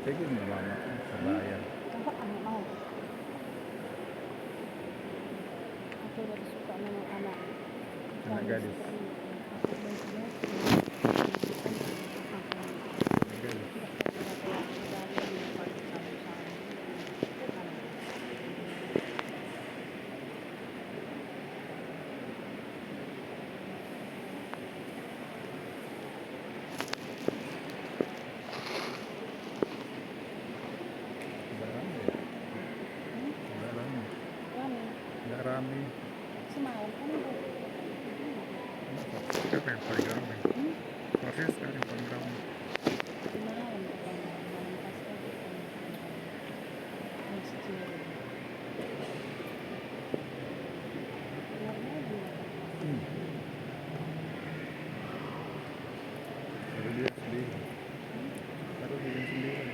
Sige, mama, sa bayan. Apa ano mau? Aku dari suka memang anak Anak kami gadis. seperti itu. Aku dan sudah bukan sampai Anak gadis. tidak terkira kayak dari yang pakai kamu sama bukan Nggak rame ya? Nggak rame. rame Nggak rame. semalam kan itu Siapa yang paling rame? hmm? Harusnya sekarang yang paling rame. Semalam katanya malam pas itu kan masjid keluarnya juga Baru dia sendiri. Baru dia sendiri.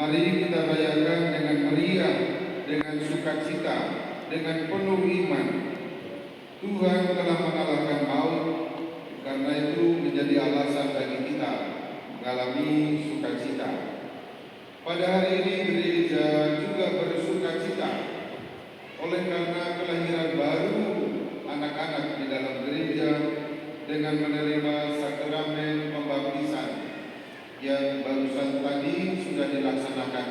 Mari kita rayakan dengan meriah, dengan sukacita, dengan penuh iman. Tuhan telah mengalahkan maut, karena itu menjadi alasan bagi kita mengalami sukacita. Pada hari ini gereja juga bersukacita oleh karena kelahiran baru anak-anak di dalam gereja dengan menerima sakramen pembaptisan yang barusan tadi sudah dilaksanakan.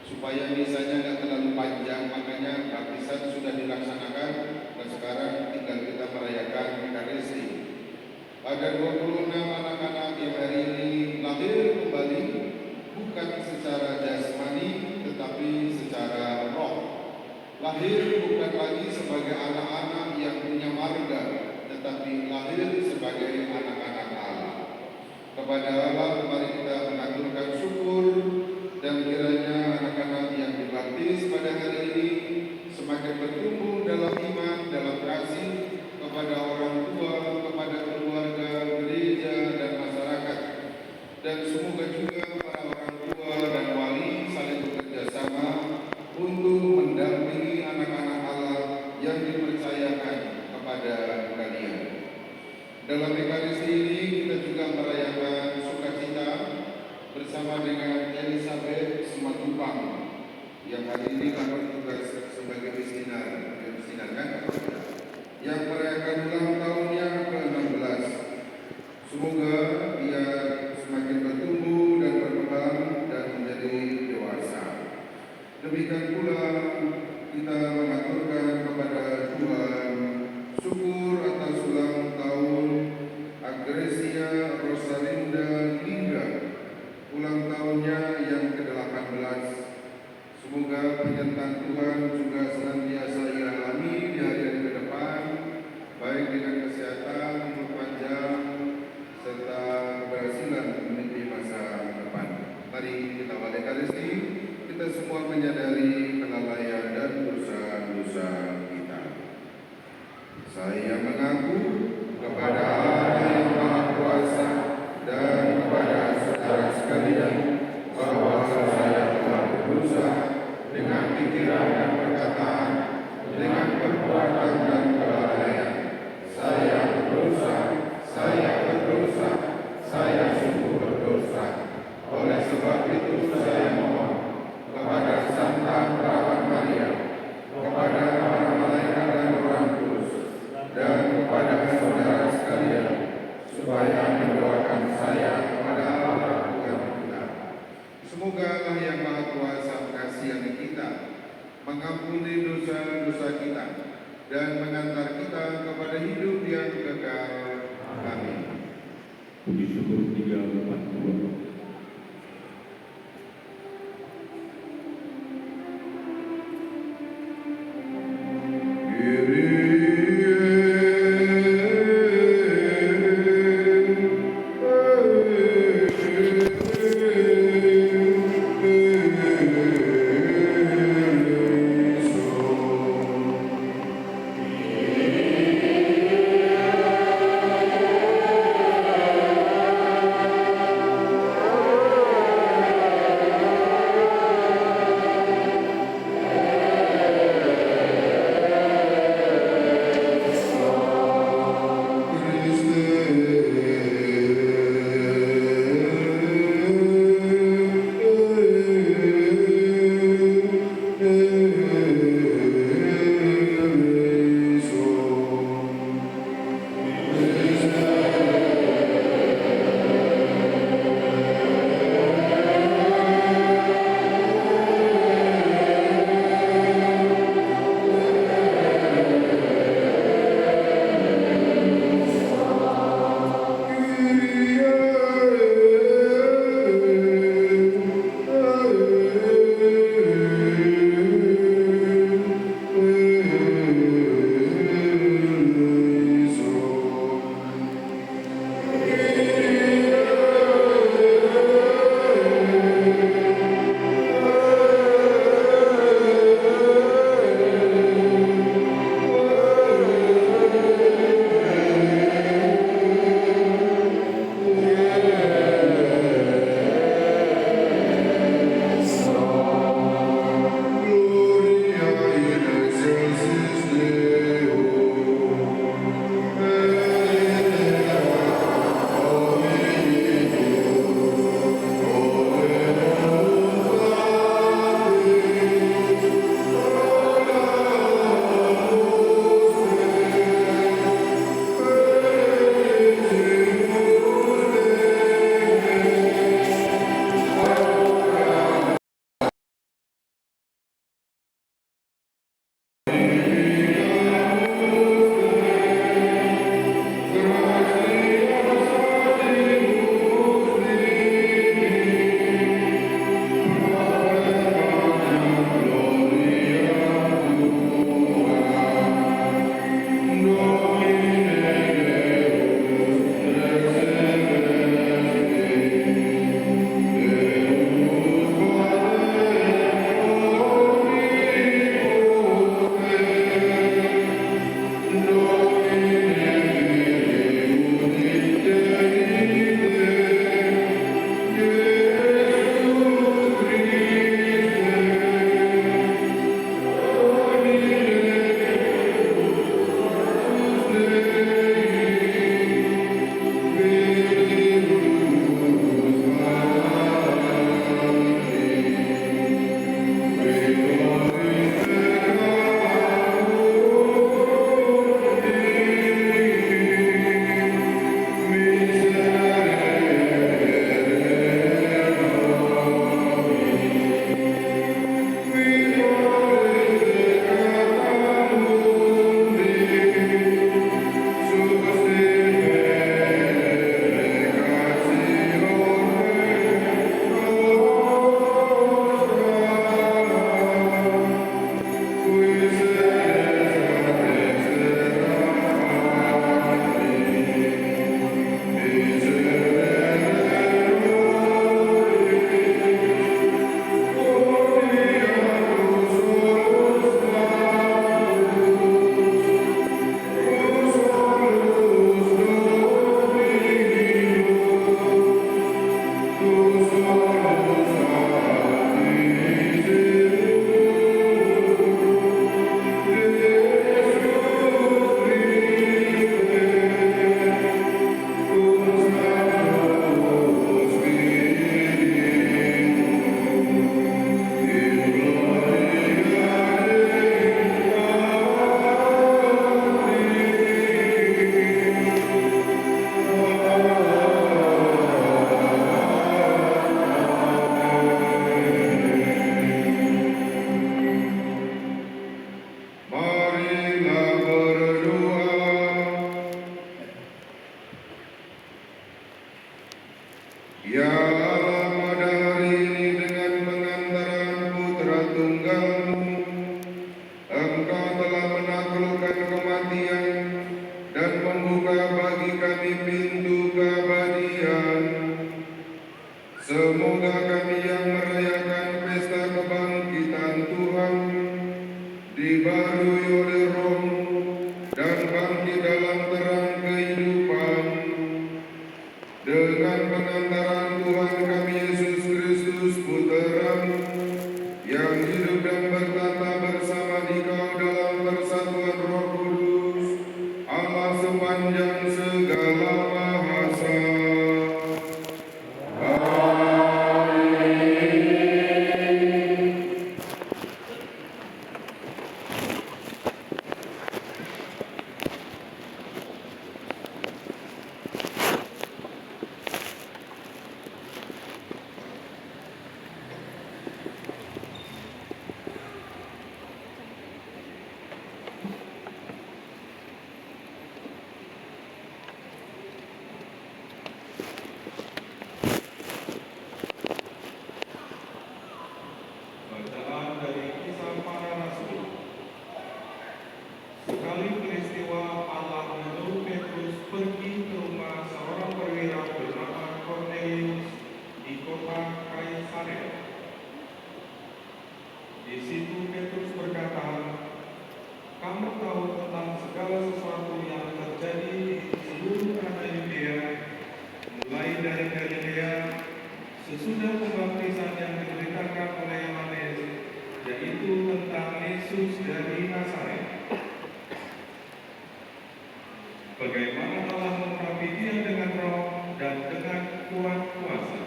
Supaya misalnya nggak terlalu panjang, makanya baptisan sudah dilaksanakan dan sekarang tinggal kita merayakan Ekaristi. Ada 26 anak-anak yang hari ini lahir kembali, bukan secara jasmani tetapi secara roh. Lahir bukan lagi sebagai anak-anak yang punya marga, tetapi lahir sebagai anak-anak Allah. Kepada Allah mari kita mengaturkan syukur, dan kiranya anak-anak yang dibaptis pada hari ini semakin bertumbuh dalam iman, dalam kasih kepada orang tua, kepada keluarga, gereja, dan masyarakat. Dan semoga juga para orang tua dan wali saling bekerja sama untuk mendampingi anak-anak Allah yang dipercayakan kepada kalian. Dalam Ekaristi ini kita juga merayakan sukacita bersama dengan Elizabeth Simatupang yang hari ini dapat tugas sebagai misioner kan? Yang merayakan ulang tahunnya ke-16. Semoga ia semakin bertumbuh dan berkembang dan menjadi dewasa. Demikian pula kita mengaturkan kepada Tuhan syukur atas ulang tahun Agresia Rosalinda Lingga, ulang tahunnya yang ke-18. Semoga penyertaan Tuhan juga senantiasa ia alami di hari-hari ke depan, baik dengan kesehatan, umur panjang, serta keberhasilan meniti masa depan. Mari kita awali Ekaristi, kita semua menyadari kelalaian dan dosa-dosa kita. Saya mengaku kepada Allah yang Maha Kuasa dan kepada saudara sekalian bahwa saya telah berdosa dengan pikiran dan perkataan, dengan perbuatan dan kelalaian. Saya berdosa, saya sungguh berdosa. Oleh sebab itu saya mohon kepada Santa Perawan Maria, kepada para malaikat dan Roh Kudus, dan kepada saudara sekalian, supaya mendoakan saya kepada Allah Tuhan kita. Semoga Allah yang Maha Kuasa mengasihi kita, mengampuni dosa-dosa kita, dan mengantar kita kepada hidup yang kekal. Amin. Puji syukur 342. Bacaan dari Kisah Para Rasul. Sekali peristiwa Allah menyuruh Petrus pergi ke rumah seorang perwira bernama Cornelius di kota Kaisarea. Di situ Petrus berkata, "Kamu tahu tentang segala sesuatu yang terjadi di seluruh tanah Yudea, mulai dari Galilea, sesudah pembaptisan yang diberitakan oleh Yohanes, yaitu tentang Yesus dari Nazaret. Bagaimana Allah mengurapi dia dengan roh dan dengan kuat kuasa.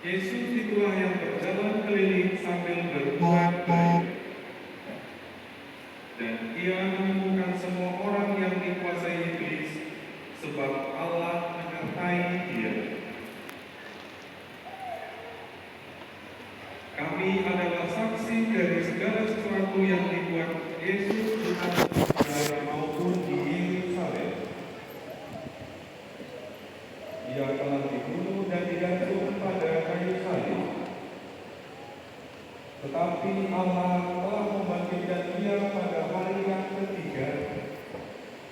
Yesus itulah yang berjalan keliling sambil berbuat baik, dan ia menyembuhkan semua orang yang dikuasai iblis, sebab Allah menyertai dia. Kami adalah saksi dari segala sesuatu yang dibuat Yesus di atas Yudea maupun di Yerusalem. Ia telah dibunuh dan digantung pada kayu salib. Tetapi Allah telah membangkitkan dia pada hari yang ketiga,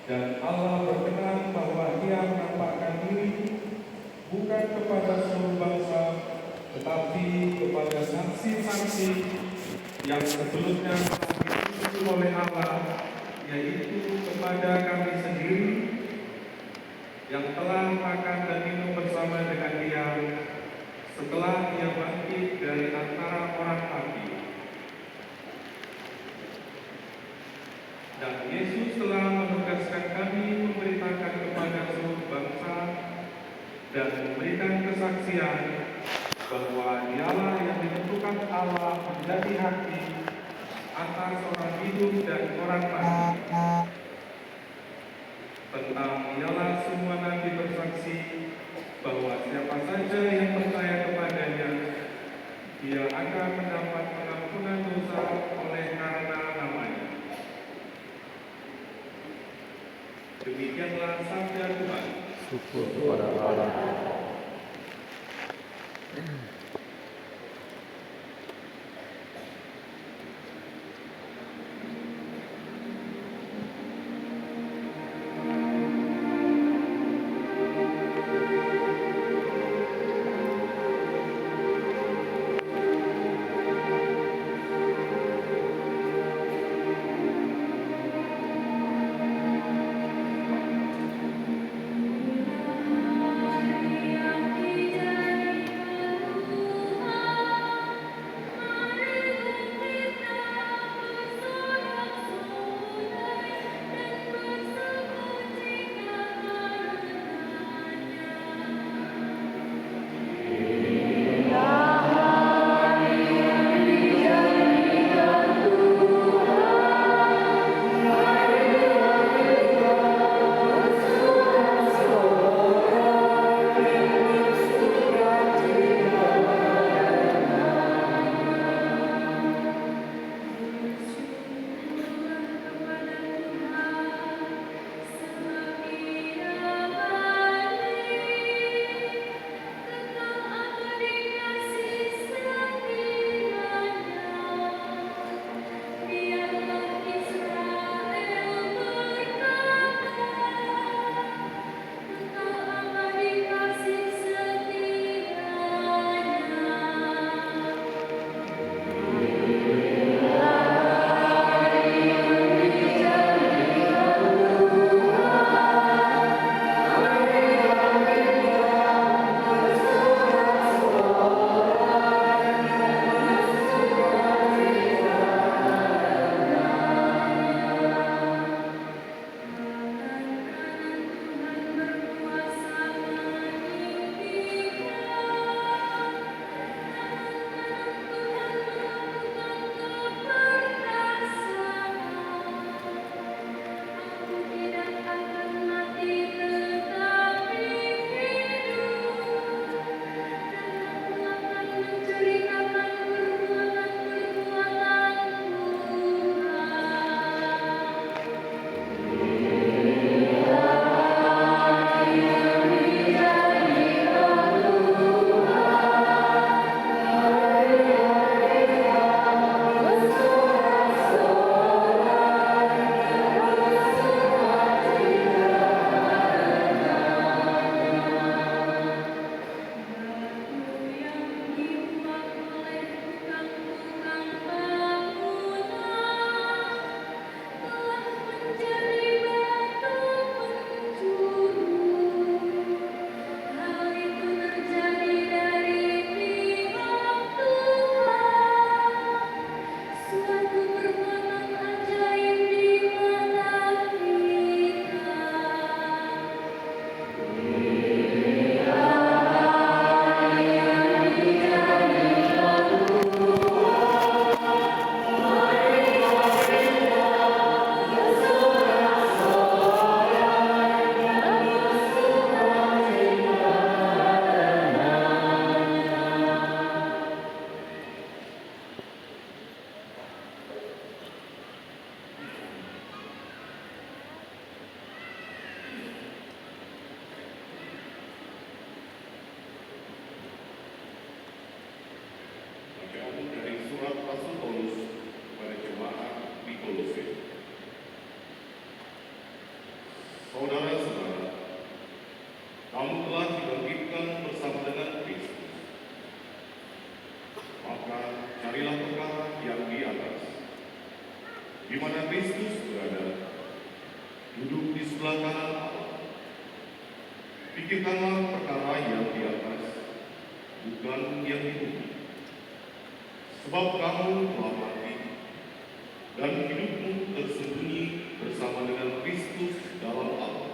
dan Allah berkenan bahwa dia menampakkan diri bukan kepada seluruh bangsa, tetapi kepada saksi-saksi yang sebelumnya ditunjuk oleh Allah, yaitu kepada kami sendiri yang telah makan dan minum bersama dengan dia setelah dia bangkit dari antara orang mati. Dan Yesus telah menugaskan kami memberitakan kepada seluruh bangsa dan memberikan kesaksian bahwa dialah yang ditentukan Allah menjadi hakim atas orang hidup dan orang mati. Tentang ialah semua nabi bersaksi bahwa siapa saja yang percaya kepadanya, dia akan mendapat pengampunan dosa oleh karena namanya." Demikianlah sabda Tuhan. Syukur kepada Allah. kamu telah dibangkitkan bersama dengan Kristus. Maka carilah perkara yang di atas, di mana Kristus berada, duduk di sebelah kanan Allah. Pikirkanlah perkara yang di atas, bukan yang di bumi. Sebab kamu telah mati, dan hidupmu tersembunyi bersama dengan Kristus dalam Allah.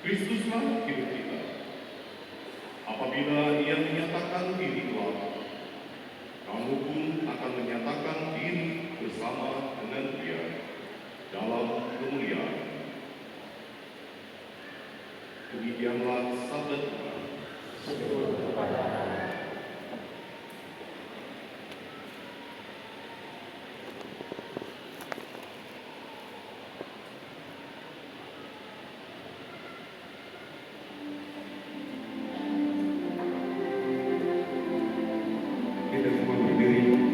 Kristuslah hidup kita. Apabila Ia menyatakan diri kelak, kamu pun akan menyatakan diri bersama dengan Dia dalam kemuliaan. Demikianlah sabda Tuhan. Kita semua berdiri.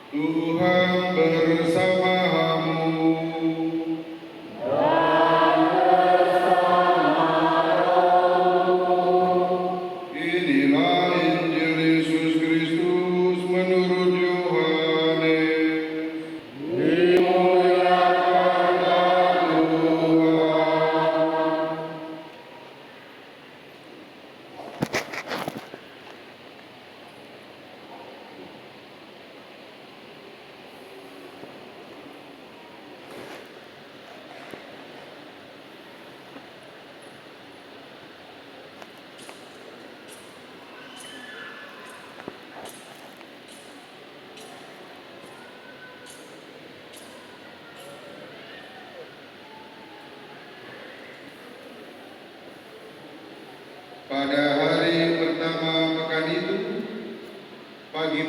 Tuhan bersamamu.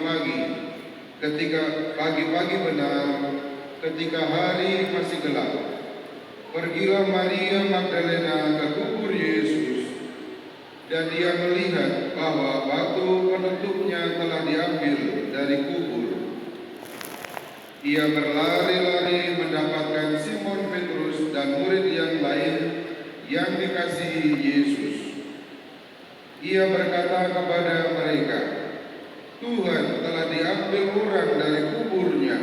pagi, ketika pagi-pagi benar, ketika hari masih gelap, pergilah Maria Magdalena ke kubur Yesus, dan dia melihat bahwa batu penutupnya telah diambil dari kubur. Ia berlari-lari mendapatkan Simon Petrus dan murid yang lain yang dikasihi Yesus. Ia berkata kepada mereka, "Tuhan telah diambil orang dari kuburnya,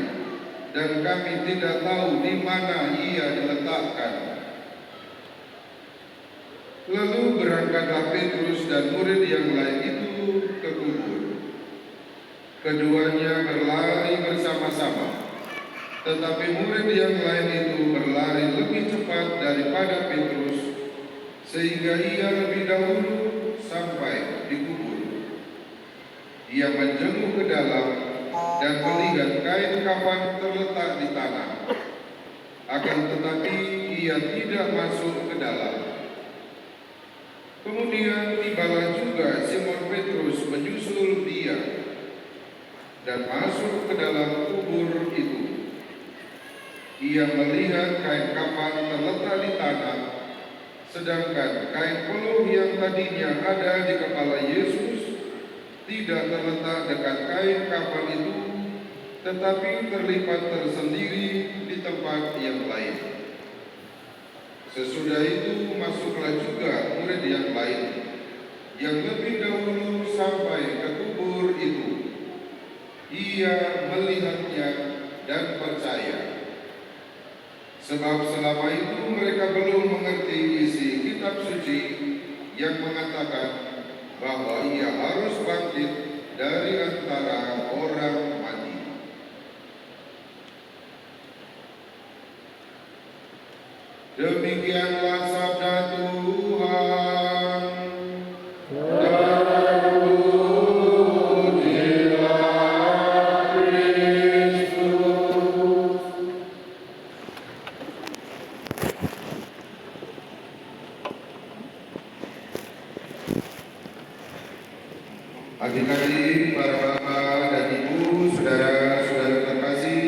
dan kami tidak tahu di mana ia diletakkan." Lalu berangkatlah Petrus dan murid yang lain itu ke kubur. Keduanya berlari bersama-sama, tetapi murid yang lain itu berlari lebih cepat daripada Petrus, sehingga ia lebih dahulu sampai di kubur. Ia menjenguk ke dalam dan melihat kain kafan terletak di tanah. Akan tetapi ia tidak masuk ke dalam. Kemudian tibalah juga Simon Petrus menyusul dia dan masuk ke dalam kubur itu. Ia melihat kain kafan terletak di tanah, sedangkan kain peluh yang tadinya ada di kepala Yesus tidak terletak dekat kain kafan itu, tetapi terlipat tersendiri di tempat yang lain. Sesudah itu masuklah juga murid yang lain, yang lebih dahulu sampai ke kubur itu. Ia melihatnya dan percaya, sebab selama itu mereka belum mengerti isi kitab suci yang mengatakan bahwa ia harus bangkit dari antara orang mati. Demikianlah sabda Tuhan. Terpujilah Kristus. Adik-adik, para bapak dan ibu, saudara-saudara terkasih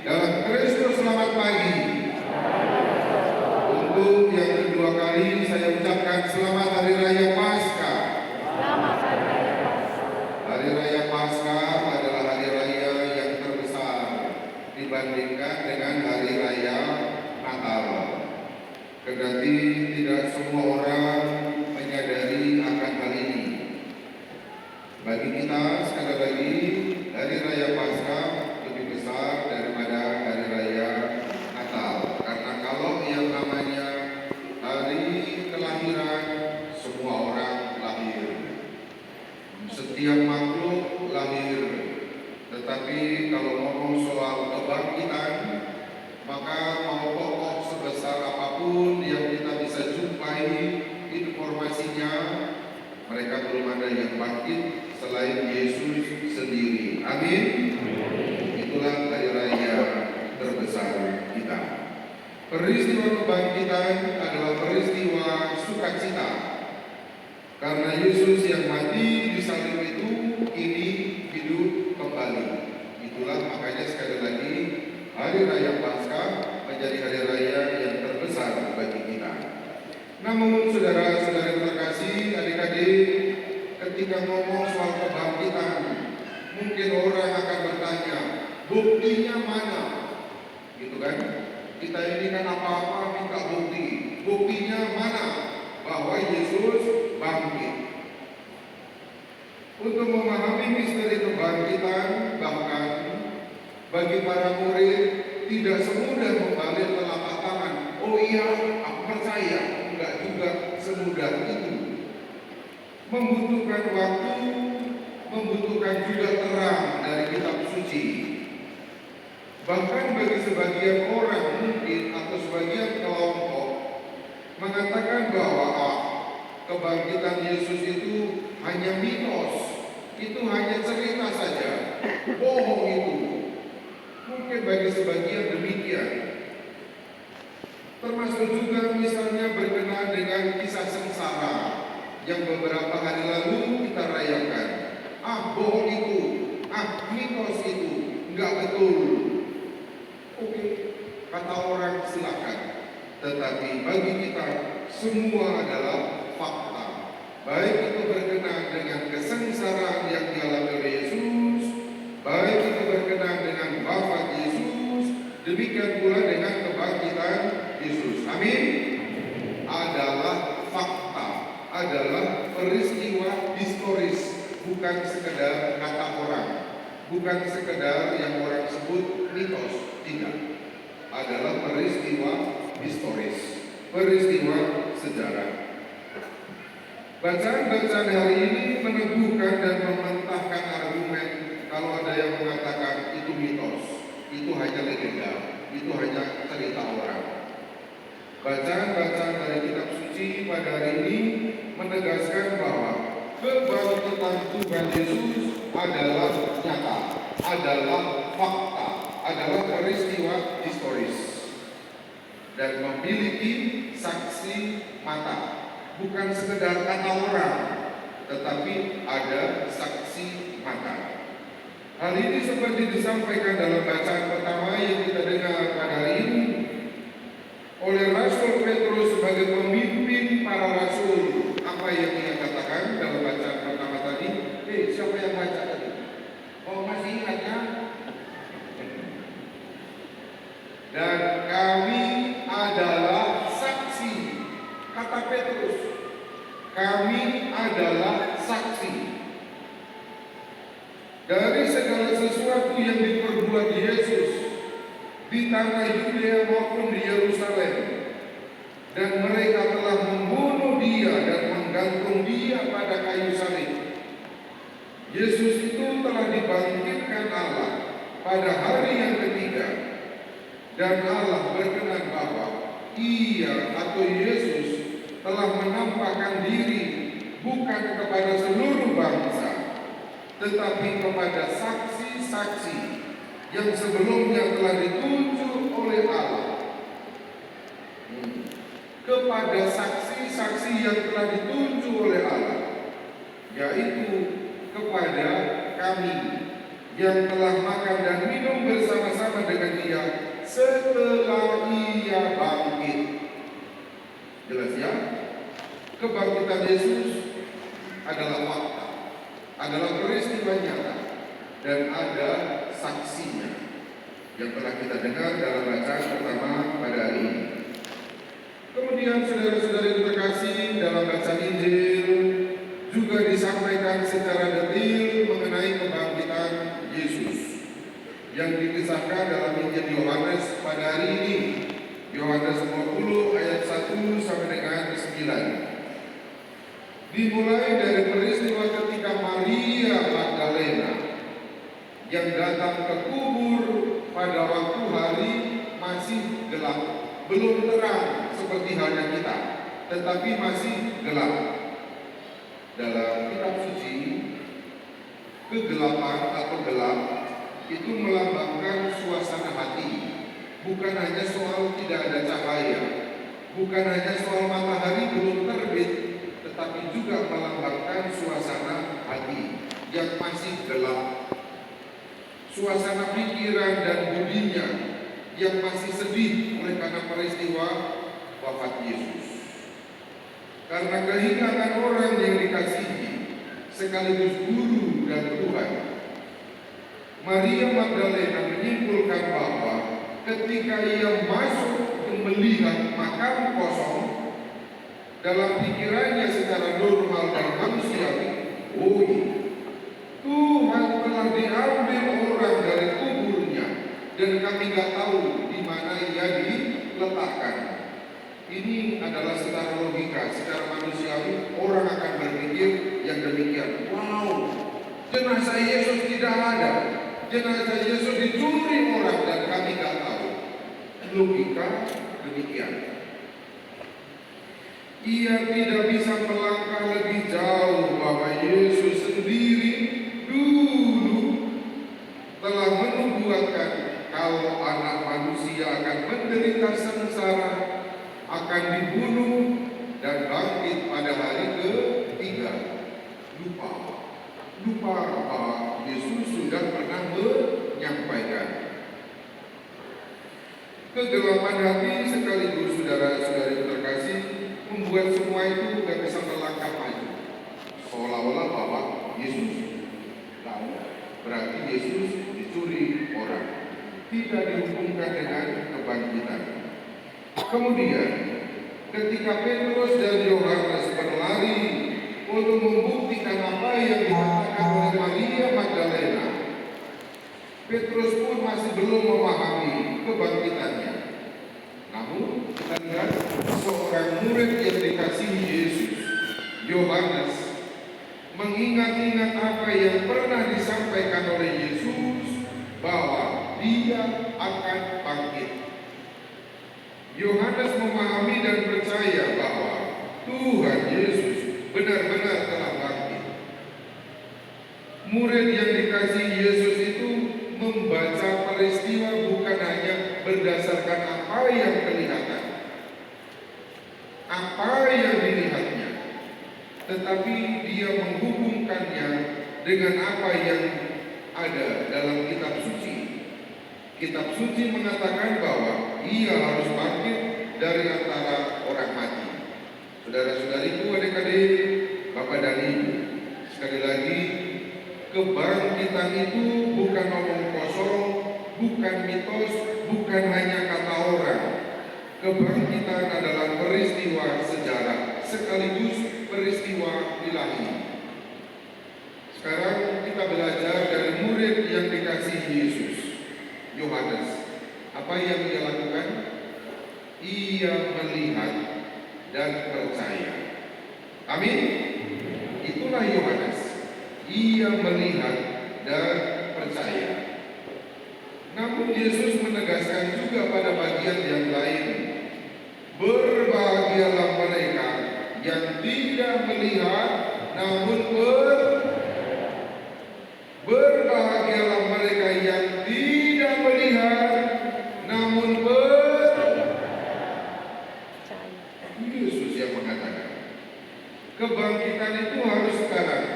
dalam Kristus, selamat pagi. Untuk yang kedua kali saya ucapkan selamat Hari Raya Paskah. Selamat Hari Raya Paskah. Hari Raya Paskah adalah hari raya yang terbesar dibandingkan dengan hari raya Natal. Kendati tidak semua orang menyadari akan hal ini. Bagi kita sekali lagi, Hari Raya Paskah lebih besar daripada Hari Raya Natal. Karena kalau yang namanya hari kelahiran, semua orang lahir. Setiap makhluk lahir. Tetapi kalau ngomong soal kebangkitan, maka mau pokok sebesar apapun yang kita bisa jumpai informasinya, mereka belum ada yang bangkit selain Yesus sendiri. Amin. Itulah hari raya terbesar kita. Peristiwa kebangkitan adalah peristiwa sukacita, karena Yesus yang mati di salib itu kini hidup kembali. Itulah makanya sekali lagi hari raya Paskah menjadi hari raya yang terbesar bagi kita. Namun saudara-saudara terkasih, adik-adik, ketika ngomong soal kebangkitan, mungkin orang akan bertanya, buktinya mana? Gitu kan? Kita ini kan apa-apa minta bukti. Buktinya mana bahwa Yesus bangkit? Untuk memahami misteri kebangkitan, bahkan bagi para murid tidak semudah membalik telapak tangan. Oh iya, aku percaya. Enggak juga semudah itu. Membutuhkan waktu, membutuhkan juga terang dari kitab suci. Bahkan bagi sebagian orang mungkin atau sebagian kelompok mengatakan bahwa kebangkitan Yesus itu hanya mitos, itu hanya cerita saja, bohong itu. Mungkin bagi sebagian demikian. Termasuk juga misalnya berkenaan dengan kisah sengsara yang beberapa hari lalu kita rayakan. Bohong itu, mitos itu nggak betul. Oke, kata orang silakan. Tetapi bagi kita semua adalah fakta. Baik itu berkenaan dengan kesengsaraan yang dialami oleh Yesus, baik itu berkenaan dengan wafat Yesus, demikian pula dengan kebangkitan Yesus. Amin. Adalah fakta, adalah peristiwa historis, bukan sekedar kata orang, bukan sekedar yang orang sebut mitos. Tidak, adalah peristiwa historis, peristiwa sejarah. Bacaan-bacaan hari ini meneguhkan dan mementahkan argumen kalau ada yang mengatakan itu mitos, itu hanya legenda, itu hanya cerita orang. Bacaan-bacaan dari kitab suci pada hari ini menegaskan bahwa kebangkitan Tuhan Yesus adalah nyata, adalah fakta, adalah peristiwa historis dan memiliki saksi mata. Bukan sekedar kata orang, tetapi ada saksi mata. Hal ini seperti disampaikan dalam bacaan pertama yang kita dengar pada hari ini oleh Rasul Petrus sebagai pemimpin para rasul. Apa yang dia katakan dalam bacaan pertama tadi? Siapa yang baca tadi? Oh, masih ingatnya? Dan kami adalah saksi, kata Petrus. Kami adalah saksi dari segala sesuatu yang diperbuat Yesus di tanah Yudea maupun di Yerusalem, dan mereka telah membunuh dia dan menggantung dia pada kayu salib. Yesus itu telah dibangkitkan Allah pada hari yang ketiga, dan Allah berkenan bahwa ia atau Yesus telah menampakkan diri bukan kepada seluruh bangsa, tetapi kepada saksi-saksi yang sebelumnya telah ditunjuk oleh Allah. Kepada saksi-saksi yang telah ditunjuk oleh Allah, yaitu kepada kami yang telah makan dan minum bersama-sama dengan dia setelah ia bangkit. Jelas ya? Kebangkitan Yesus adalah fakta, adalah peristiwa nyata, dan ada saksinya yang telah kita dengar dalam bacaan pertama pada hari ini. Kemudian saudara-saudari terkasih, dalam bacaan Injil juga disampaikan secara detail mengenai kebangkitan Yesus yang dikisahkan dalam Injil Yohanes pada hari ini. Yohanes 20 ayat 1 sampai dengan 9. Dimulai dari peristiwa ketika Maria Magdalena yang datang ke kubur pada waktu hari masih gelap, belum terang seperti halnya kita, tetapi masih gelap. Dalam kitab suci, kegelapan atau gelap itu melambangkan suasana hati. Bukan hanya soal tidak ada cahaya, bukan hanya soal matahari belum terbit, tetapi juga melambangkan suasana hati yang masih gelap, suasana pikiran dan budinya yang masih sedih oleh karena peristiwa wafat Yesus. Karena kehilangan orang yang dikasihi sekaligus guru dan Tuhan, Maria Magdalena menyimpulkan bahwa ketika ia masuk dan melihat makam kosong, dalam pikirannya secara normal dan manusiawi, oh Tuhan telah diambil orang dari kuburnya dan kami nggak tahu di mana ia diletakkan. Ini adalah secara logika, secara manusiawi orang akan berpikir yang demikian. Wow, jenazah Yesus tidak ada, jenazah Yesus dicuri orang dan kami nggak tahu. Logika demikian. Ia tidak bisa melangkah lebih jauh bahwa Yesus sendiri dulu telah menubuatkan kalau anak manusia akan menderita sengsara, akan dibunuh dan bangkit pada hari ketiga. Lupa bahwa Yesus sudah pernah Kegelapan hati sekaligus saudara-saudari terkasih membuat semua itu gak bisa melangkah maju. Seolah-olah bahwa Yesus tahu, berarti Yesus dicuri orang, tidak dihubungkan dengan kebangkitan. Kemudian ketika Petrus dan Yohanes berlari untuk membuktikan apa yang dikatakan oleh Maria Magdalena, Petrus pun masih belum memahami kebangkitannya. Namun kita lihat seorang murid yang dikasihi Yesus, Yohanes, mengingat-ingat apa yang pernah disampaikan oleh Yesus bahwa dia akan bangkit. Yohanes memahami dan percaya bahwa Tuhan Yesus benar-benar telah bangkit. Murid yang dikasihi Yesus itu membaca peristiwa bukan hanya berdasarkan apa yang kelihatan, apa yang dilihatnya, tetapi dia menghubungkannya dengan apa yang ada dalam kitab suci. Kitab suci mengatakan bahwa ia harus bangkit dari antara orang mati. Saudara-saudariku, adik-adik, Bapak dan Ibu, sekali lagi, kebangkitan itu bukan omong kosong, bukan mitos, bukan hanya kata orang. Kebangkitan adalah peristiwa sejarah sekaligus peristiwa ilahi. Sekarang kita belajar dari murid yang dikasihi Yesus, Yohanes. Apa yang ia lakukan? Ia melihat dan percaya. Amin. Itulah Yohanes. Ia melihat dan percaya. Namun Yesus menegaskan juga pada bagian yang lain, berbahagialah mereka yang tidak melihat namun berbahagialah mereka yang tidak melihat namun Yesus yang mengatakan kebangkitan itu harus sekarang,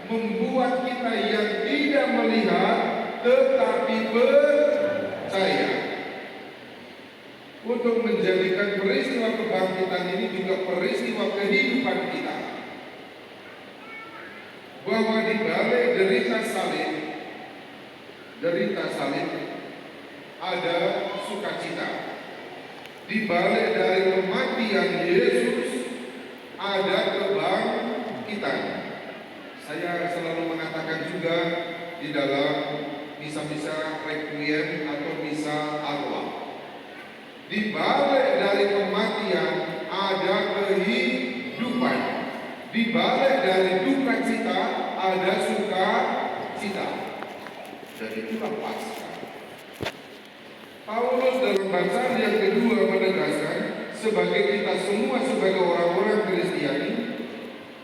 membuat kita yang tidak melihat tetapi percaya. Untuk menjadikan peristiwa kebangkitan ini juga peristiwa kehidupan kita, bahwa di balik derita salib ada sukacita. Di balik dari kematian Yesus ada kebangkitan. Saya selalu mengatakan juga di dalam misa-misa requiem atau misa arwah, di balik dari kematian ada kehidupan. Di balik dari duka cita ada sukacita. Dan itulah Paskah. Paulus dalam bacaan yang kedua menegaskan, sebagai kita semua sebagai orang-orang Kristiani,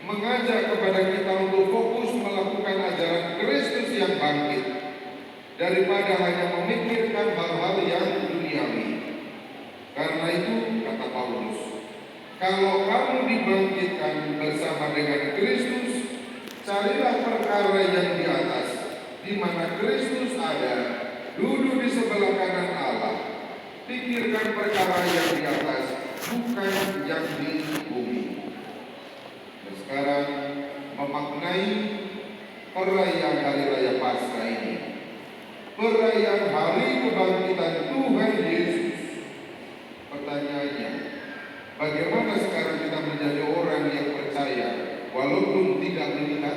mengajak kepada kita untuk fokus melakukan ajaran Kristus yang bangkit daripada hanya memikirkan hal-hal yang duniawi. Karena itu kata Paulus, kalau kamu dibangkitkan bersama dengan Kristus, carilah perkara yang di atas, di mana Kristus ada, duduk di sebelah kanan Allah. Pikirkan perkara yang di atas, bukan yang di bumi. Sekarang memaknai perayaan Hari Raya Paskah ini, perayaan Hari Kebangkitan Tuhan Yesus. Pertanyaannya, bagaimana sekarang kita menjadi orang yang percaya walaupun tidak melihat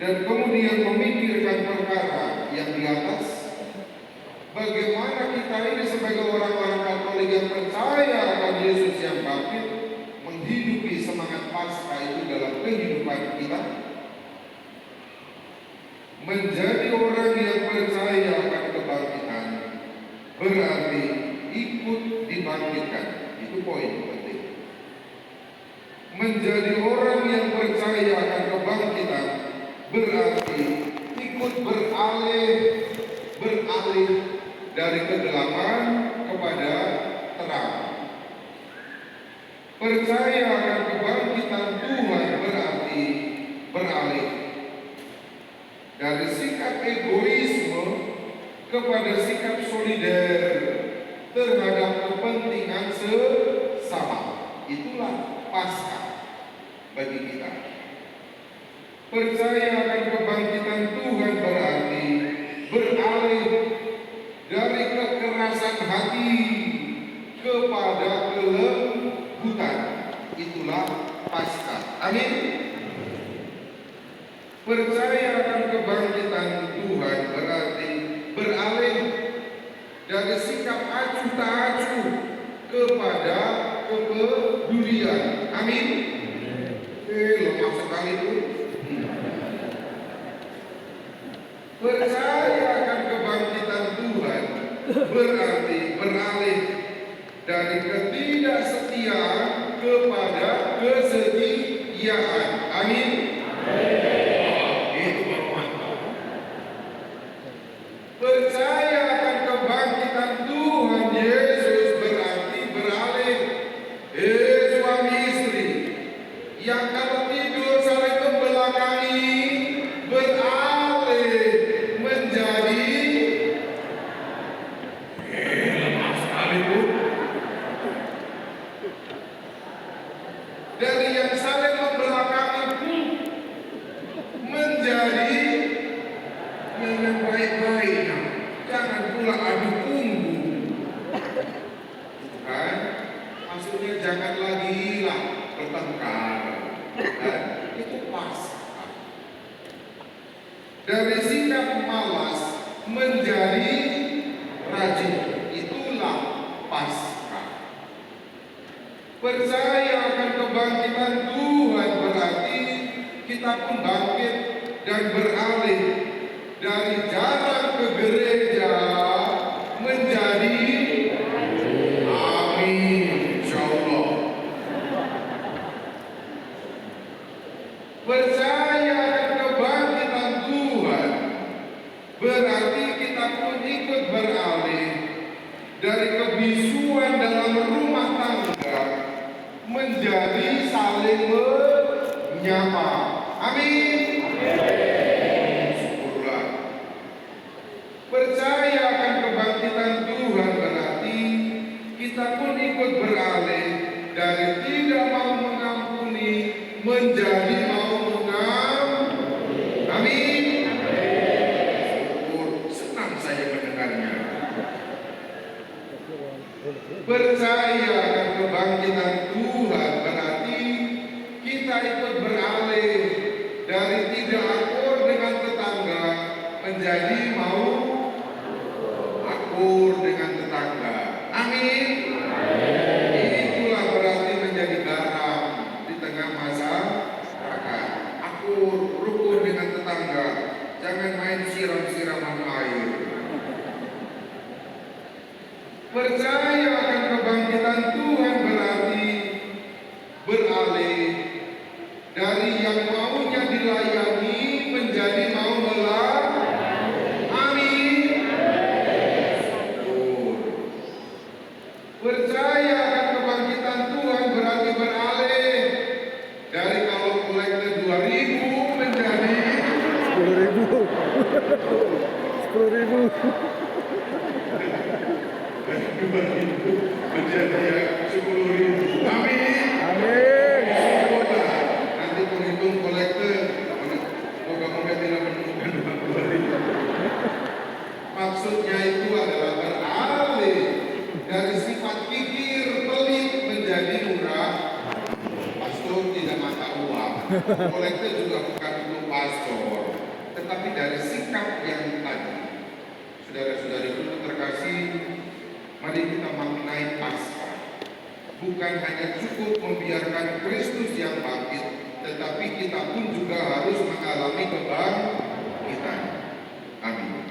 dan kemudian memikirkan perkara yang di atas? Bagaimana kita ini sebagai orang-orang Katolik yang percaya akan Yesus yang bangkit menghidupi semangat Paskah itu dalam kehidupan kita? Menjadi orang yang percaya akan kebangkitan berarti ikut dibangkitkan. Itu poin penting. Menjadi orang yang percaya akan kebangkitan berarti ikut beralih dari kegelapan kepada terang. Percaya akan kebangkitan Tuhan berarti beralih dari sikap egoisme kepada sikap solider, terhadap kepentingan sesama. Itulah Paskah bagi kita. Percaya akan kebangkitan Tuhan berarti beralih dari kekerasan hati kepada kelembutan. Itulah Paskah. Amin. Percaya akan kebangkitan Tuhan berarti beralih dari sikap acuh tak acuh kepada kepedulian. Amin. Lemah sekali itu. Percaya akan kebangkitan Tuhan berarti beralih dari ketidaksetiaan kepada kesetiaan. Amin. Itu baru mantap. Percaya akan kebangkitan Tuhan Yesus berarti beralih suami istri yang kalau tidur saling membelakangi beralih menjadi lemah sekali Bu. Dari yang saling membelakangi pun menjadi yang baik-baiknya. Jangan pula adu punggung. Kan? Maksudnya jangan lagi lah bertengkar. Kan? Itu Paskah. Dari sikap malas menjadi rajin. Itulah Paskah. Percaya akan kebangkitan Tuhan berarti kita pun bangkit dan beralih dari jarang ke gereja menjadi amin insyaallah. Percaya akan kebangkitan Tuhan berarti kita pun ikut beralih dari kebisuan dalam rumah tangga menjadi saling menyapa. Amin. Syukurlah. Percaya akan kebangkitan Tuhan berarti kita pun ikut beralih dari tidak mau mengampuni menjadi mau mengampuni. Amin. Syukur, senang saya mendengarnya. Percaya akan kebangkitan Tuhan berarti kita ikut beralih dari tidak akur dengan tetangga menjadi mau akur dengan tetangga. Amin. Itulah berarti menjadi garam di tengah masyarakat. Akur, rukun dengan tetangga. Jangan main siram-siraman air. Percaya akan kebangkitan Tuhan berarti beralih dari yang maunya dilayani menjadi mau melayani. Amin. Percaya akan kebangkitan Tuhan berarti beralih dari kalau kolekte 2.000 menjadi 10.000. 10.000. menjadi 10.000. Amin. Amin. Nanti penghitung kolekte moga-moga tidak menemukan 2.000. Maksudnya itu adalah beralih dari sifat kikir pelit menjadi murah. Pastor tidak mata uang. Kolekte juga bukan untuk pastor, tetapi dari sikap yang tadi. Saudara-saudariku terkasih, mari kita maknai Paskah. Bukan hanya cukup membiarkan Kristus yang bangkit, tetapi kita pun juga harus mengalami kebangkitan. Amin.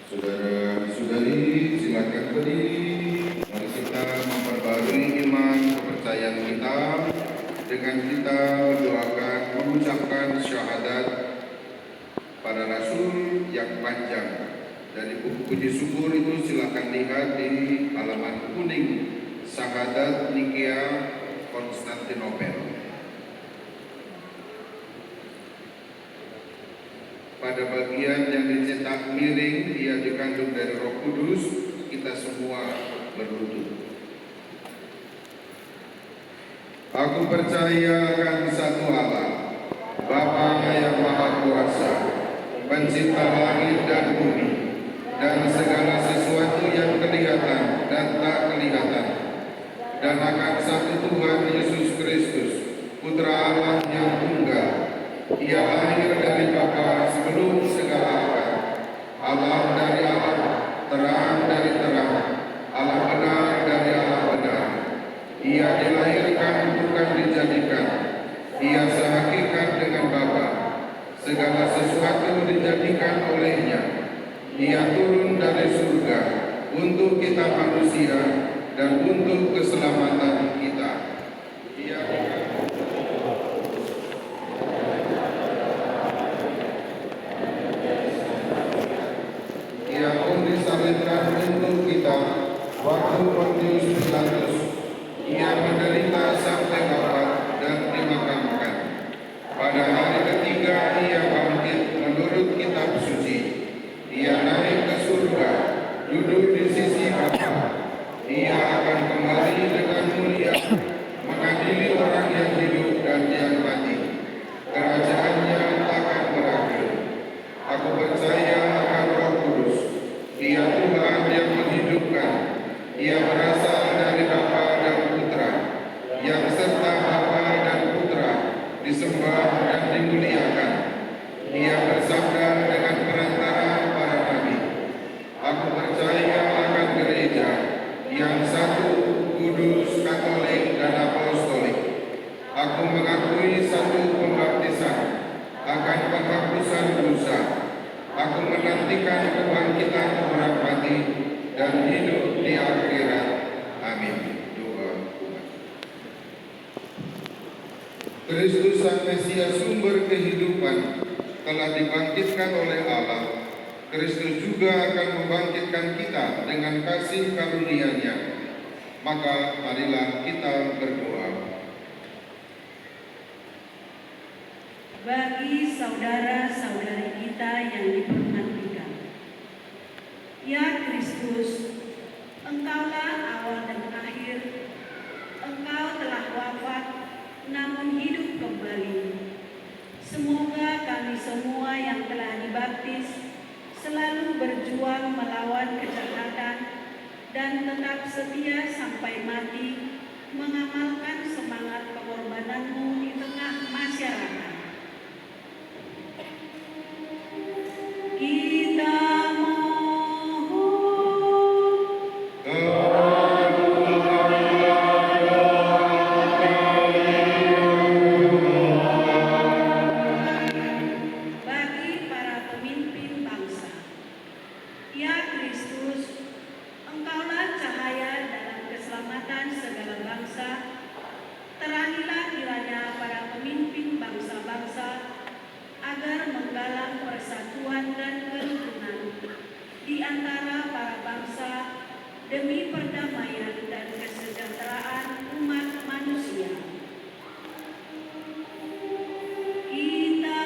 Saudara-saudari, silakan berdiri. Mari kita memperbarui iman kepercayaan kita dengan kita mendoakan mengucapkan syahadat para rasul yang panjang. Dari buku puji syukur itu silakan lihat di halaman kuning Syahadat Nikea Konstantinopel. Pada bagian yang dicetak miring, ia dikandung dari Roh Kudus, kita semua berlutut. Aku percaya akan satu Allah, Bapa yang Maha Kuasa, Pencipta langit dan bumi, dan segala sesuatu yang kelihatan dan tak kelihatan, dan akan satu Tuhan Yesus Kristus, Putra Allah yang tunggal. Ia lahir dari Bapa sebelum segala abad, Allah dari Allah, terang dari terang, Allah benar dari Allah benar. Ia dilahirkan bukan dijadikan, ia sehakikat dengan Bapa. Segala sesuatu dijadikan olehnya. Ia turun dari surga untuk kita manusia dan untuk keselamatan kita. Ia pun disalibkan untuk kita waktu Pontius Pilatus. Ia menderita sampai wafat dan dimakamkan. Pada hari ketiga ia bangkit menurut kitab suci. Ia naik ke surga, duduk di sisi Bapa. Ia akan kembali dengan mulia, mengadili orang yang hidup dan yang mati. Kerajaannya takkan berakhir. Aku percaya akan Roh Kudus. Ia Tuhan yang menghidupkan. Ia berasal dari Bapa dan Putra, yang serta Bapa dan Putra disembah dan dimuliakan. Ia bersabda dengan perantaraan para nabi. Aku percaya akan gereja yang satu, kudus, katolik, dan apostolik. Aku mengakui satu pembaptisan akan penghapusan dosa. Aku menantikan kebangkitan orang mati dan hidup di akhirat. Amin. Doa umat. Kristus Sang Mesias sumber kehidupan telah dibangkitkan oleh Allah. Kristus juga akan membangkitkan kita dengan kasih karunia-Nya. Maka marilah kita berdoa. Bagi saudara-saudari kita yang diperhatikan, ya Kristus, Engkaulah awal dan akhir. Engkau telah wafat, namun hidup kembali. Semoga kami semua yang telah dibaptis selalu berjuang melawan kejahatan dan tetap setia sampai mati, mengamalkan semangat pengorbanan-Mu di tengah masyarakat. Kita bagi para pemimpin bangsa, ya Kristus, Engkaulah cahaya dalam keselamatan segala bangsa. Terahilah kiranya para pemimpin bangsa-bangsa agar menggalang persatuan dan kerukunan di antara para bangsa demi perdamaian dan kesejahteraan umat manusia. Kita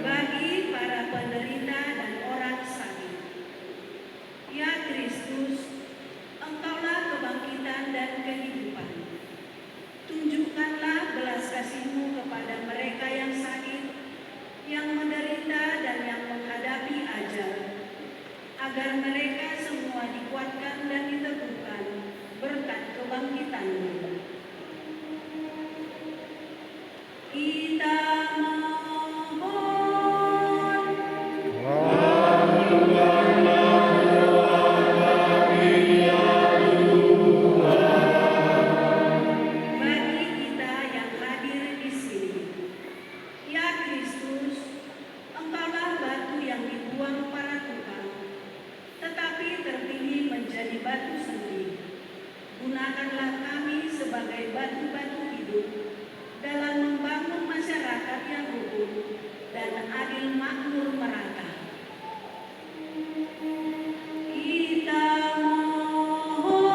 bagi para penderita dan orang sakit, ya Kristus, Engkaulah kebangkitan dan kehidupan. Tunjukkanlah belas kasih-Mu kepada mereka yang sakit, yang menderita dan yang menghadapi ajal, agar mereka semua dikuatkan dan diteguhkan berkat kebangkitan-Mu. Kita mohon. Bagi kita yang hadir di sini, ya Kristus, Engkaulah batu yang dibuang para tukang, tetapi terpilih sebagai batu-batu hidup dalam membangun masyarakat yang rukun dan adil makmur merata. Kita mohon.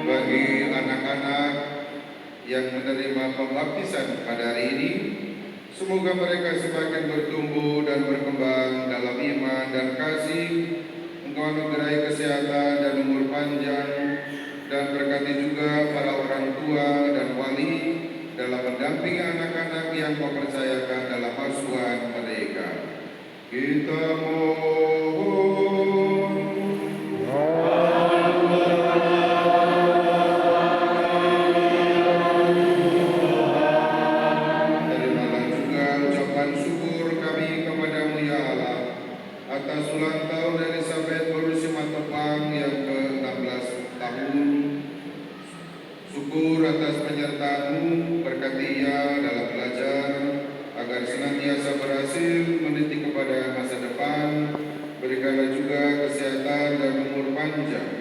Bagi anak-anak yang menerima pembaptisan pada hari ini, semoga mereka semakin bertumbuh dan berkembang dalam iman dan kasih. Engkau anugerahi kesehatan dan umur panjang, dan berkati juga para orang tua dan wali dalam mendampingi anak-anak yang kau percayakan dalam asuhan mereka. Kita mohon. Terimalah juga ucapan syukur kami kepadamu ya Allah atas ulang tahun Elizabeth Boru Simatopang yang ke-16 tahun. Syukur atas penyertaan-Mu, berkati ia dalam belajar agar senantiasa berhasil meniti kepada masa depan. Berikanlah juga kesehatan dan umur panjang.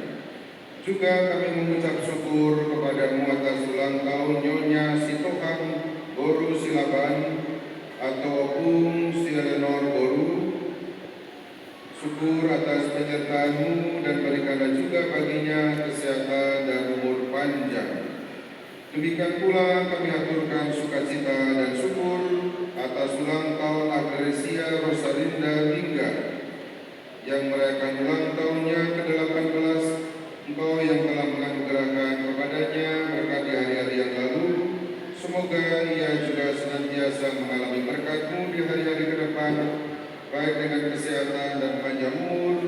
Juga kami mengucap syukur kepadamu atas ulang tahun Nyonya Sitohang Boru Silaban atau Opung Silenor Boru. Syukur atas penyertaan-Mu dan berikanlah juga baginya kesehatan dan umur panjang. Demikian pula kami aturkan sukacita dan syukur atas ulang tahun Agresia Rosalinda Lingga yang merayakan ulang tahunnya ke-18. Engkau yang telah menganugerahkan kepadanya berkati hari-hari yang lalu, semoga ia juga senantiasa mengalami berkat-Mu di hari-hari ke depan, baik dengan kesehatan dan panjang umur,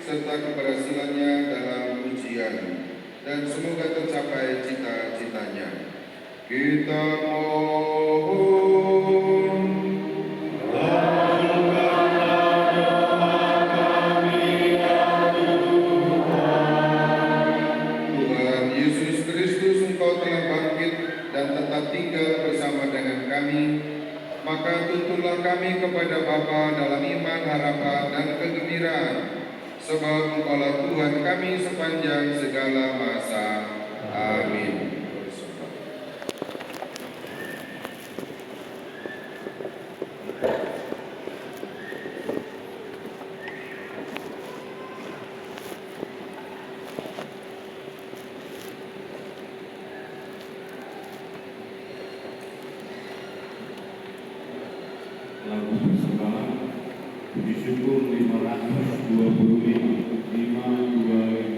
serta keberhasilannya dalam ujian, dan semoga tercapai cita-citanya. Kita mohon. Tuhan Yesus Kristus, Engkau telah bangkit dan tetap tinggal bersama dengan kami. Maka tuntunlah kami kepada Bapa dalam iman, harapan, dan kegembiraan, sebab Engkaulah Tuhan kami sepanjang segala masa. Amin. Lagu persembahan Puji Syukur 525 525. Haleluya.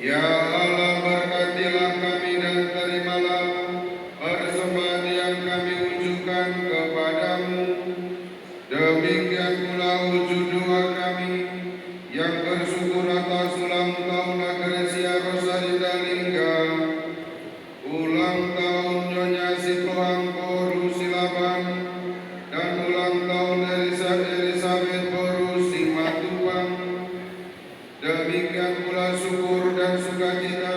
Ya Allah, berkatilah kami dan terimalah persembahan yang kami unjukkan kepadamu. Demikian pula wujud doa kami yang bersyukur atas ulang tahun Agresia Rosalinda Lingga, ulang tahun Nyonya Sitohangko Rusilaban, dan ulang tahun Elizabeth Boru Simatupang. Demikian pula syukur dan sukacita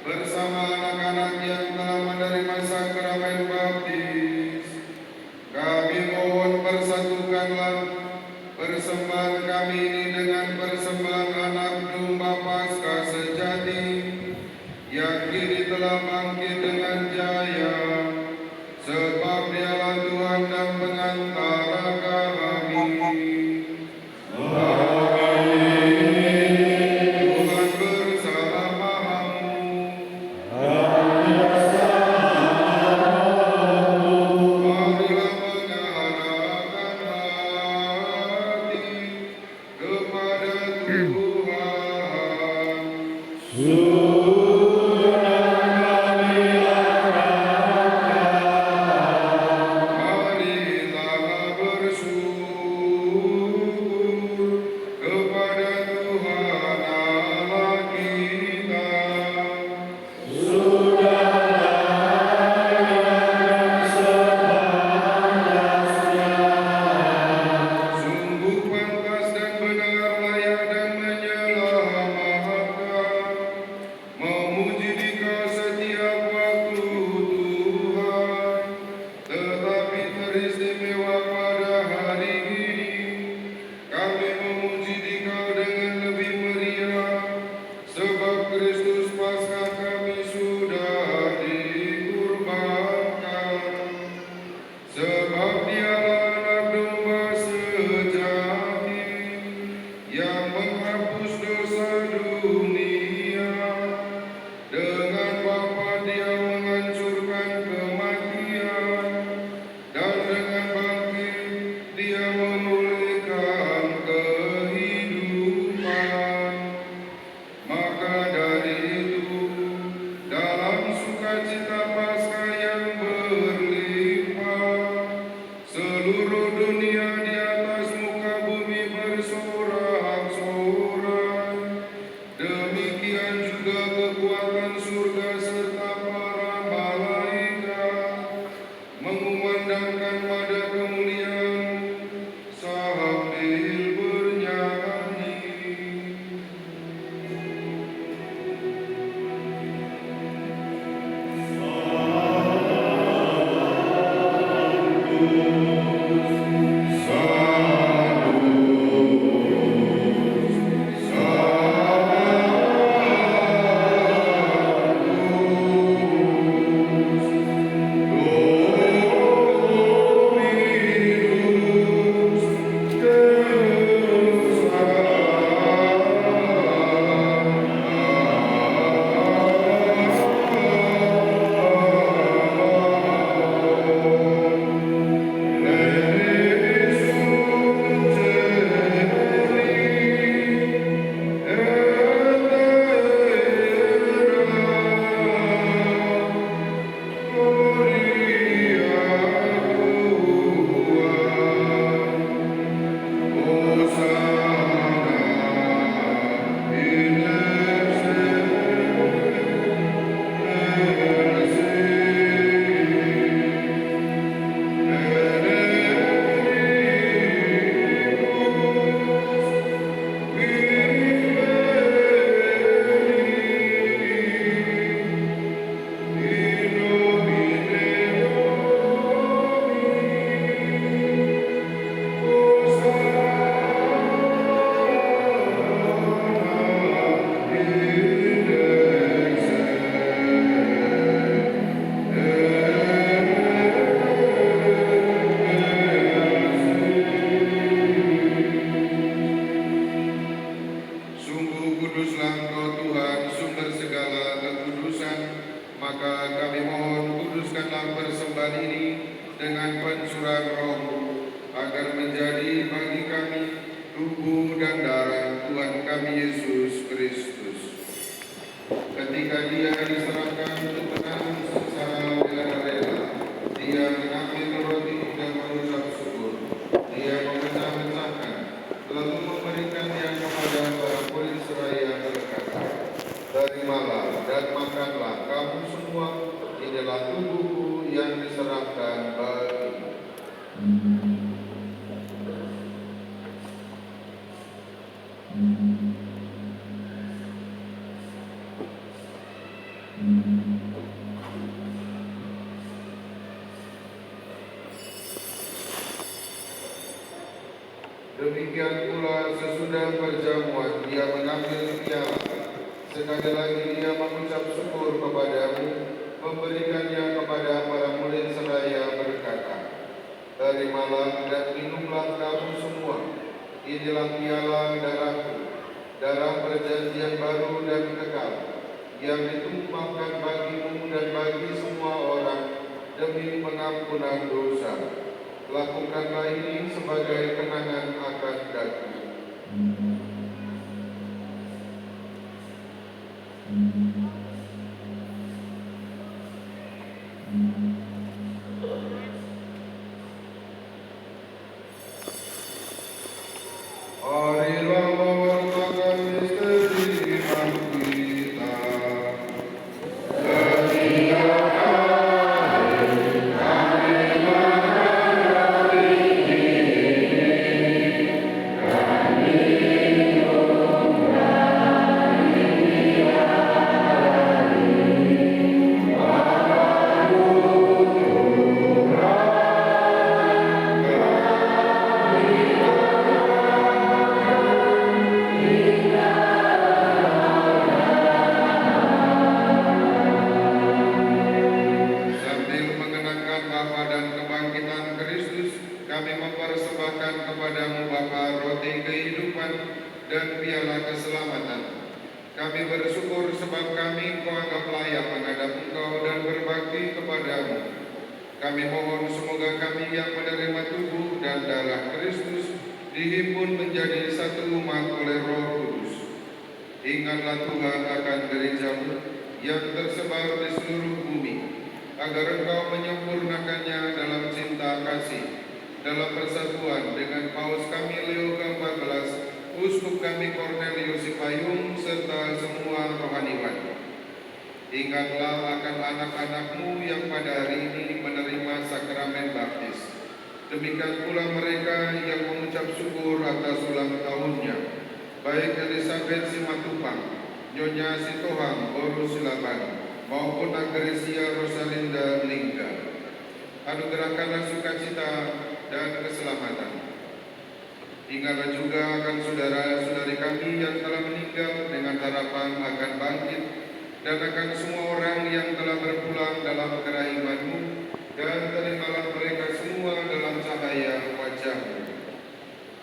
bersama anak-anak yang telah menerima sakramen baptis. Kami mohon persatukanlah persembahan kami ini dengan persembahan anak domba Paskah sejati yang kini telah bangkit dengan jaya, sebab Dialah Tuhan dan pengantara kami. Tuhan bersamamu. Marilah mengarahkan hati kepada Tuhan. Marilah bersyukur kepada Tuhan Allah kita. Sungguh pantas dan benar, layak dan menyelamatkan, memuji Dikau setiap waktu Tuhan. Tetapi teristimewa pada hari ini, kami memuji Dikau dengan lebih meriah, sebab Kristus Paskah kami sudah dikurbankan. Sebab Dialah anak domba sejati yang menghapus dosa dunia. Dengan Bapa Dia menghancurkan kematian, dan dengan bangkit Dia memulihkan kehidupan. Maka dari itu, dalam sukacita Paskah yang berlimpah, seluruh dunia di atas muka bumi bersorak-sorai. Demikian juga kekuatan surga serta para malaikat mengumandangkan pada kemuliaan sambil bernyanyi. tubuh dan darah Tuhan kami Yesus Kristus. ketika dia diserahkan untuk menanggung sengsara dengan rela, dia mengambil roti dan mengucap syukur. Dia memecah-mecahkan, lalu memberikannya kepada para murid seraya berkata, "Terimalah dan makanlah kamu semua, inilah tubuhku yang diserahkan bagimu." Demikian pula sesudah perjamuan dia mengambil piala. Sekali lagi dia mengucap syukur kepadamu, memberikannya kepada para murid seraya berkata, "Terimalah dan minumlah kamu semua. Inilah piala darahku, darah perjanjian baru dan kekal, yang ditumpahkan bagimu dan bagi semua orang demi pengampunan dosa. Lakukanlah ini sebagai kenangan akan daku." Marilah mewartakan misteri iman kita. Sambil mengenangkan Bapa dan kebangkitan Kristus, kami mempersembahkan kepadamu Bapa roti kehidupan dan piala keselamatan. Kami bersyukur sebab kami Engkau anggap layak menghadap Engkau dan berbakti kepadamu. Kami mohon semoga kami yang menerima tubuh dan darah Kristus dihimpun menjadi satu umat oleh Roh Kudus. Ingatlah Tuhan akan gerejamu yang tersebar di seluruh bumi, agar Engkau menyempurnakannya dalam cinta kasih, dalam persatuan dengan Paus kami Leo ke-14, Uskup kami Cornelius Sipayung, serta semua rohaniwan. Ingatlah akan anak-anakmu yang pada hari ini menerima sakramen baptis. Demikian pula mereka yang mengucap syukur atas ulang tahunnya, baik Elizabeth Simatupang, Nyonya Sitohang Boru Silaban, maupun Agresia Rosalinda Lingga. Anugerahkanlah sukacita dan keselamatan. Ingatlah juga akan saudara-saudari kami yang telah meninggal dengan harapan akan bangkit, dan akan semua orang yang telah berpulang dalam kerahiman-Mu, dan terimalah mereka semua dalam cahaya wajah-Mu.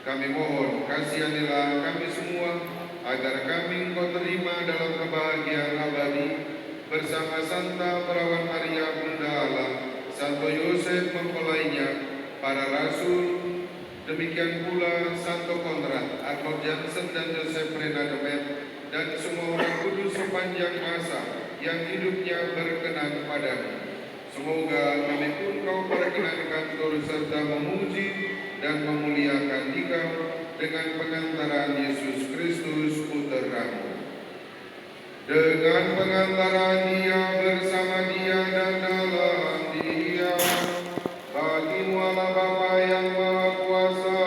Kami mohon, kasihanilah kami semua, agar kami Engkau terima dalam kebahagiaan abadi, bersama Santa Perawan Maria Bunda Allah, Santo Yosef mempelainya, para rasul, demikian pula Santo Konrad, Arnold Jansen dan Joseph Renademet, dan semua orang kudus sepanjang masa yang hidupnya berkenan padamu. Semoga kami pun Kau perkenankan turut serta memuji dan memuliakan Dikau dengan pengantaran Yesus Kristus Putra-Mu. Dengan pengantaran Dia, bersama Dia dan dalam Dia, bagi-Mu Allah Bapa yang Maha Kuasa,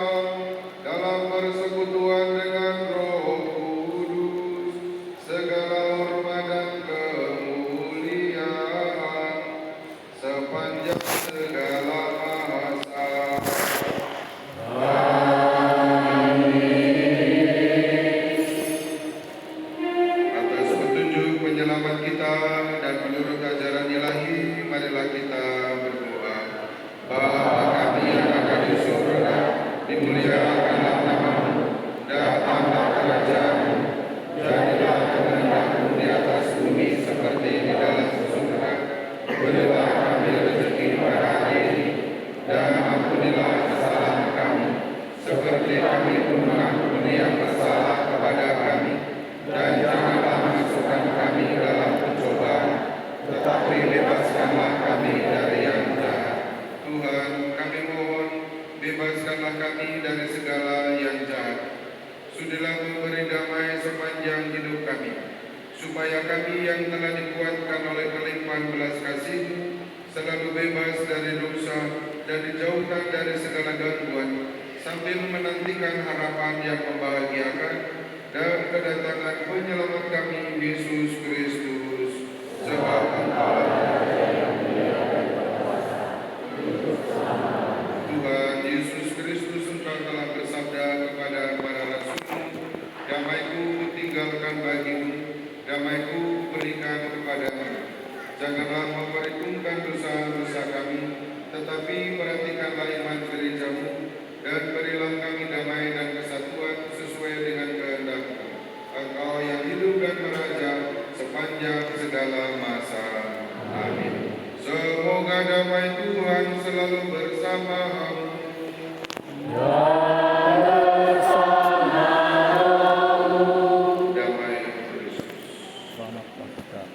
dalam persekutuan dengan Roh Kudus, segala hormat dan kemuliaan sepanjang segala masa. Atas petunjuk penyelamat kita dan menurut ajaran ilahi, marilah kita berdoa. Bapa kami yang Sudilah memberi damai sepanjang hidup kami, supaya kami yang telah dikuatkan oleh kelimpahan belas kasih-Mu selalu bebas dari dosa dan dijauhkan dari segala gangguan, sambil menantikan harapan yang membahagiakan dan kedatangan penyelamat kami, Yesus Kristus. Sebab Engkau Tuhan Yesus Kristus, Engkau telah bersabda kepada para rasul-Mu, damai-Ku kutinggalkan bagimu, damai-Ku berikan kepadamu. Janganlah memperhitungkan dosa-dosa kami, tetapi perhatikanlah iman gereja-Mu, dan berilah kami damai dan kesatuan sesuai dengan kehendak-Mu. Engkau yang hidup dan meraja sepanjang segala masa. Amin. Semoga damai Tuhan selalu bersama-Mu. Damai Kristus. Selamat Paskah.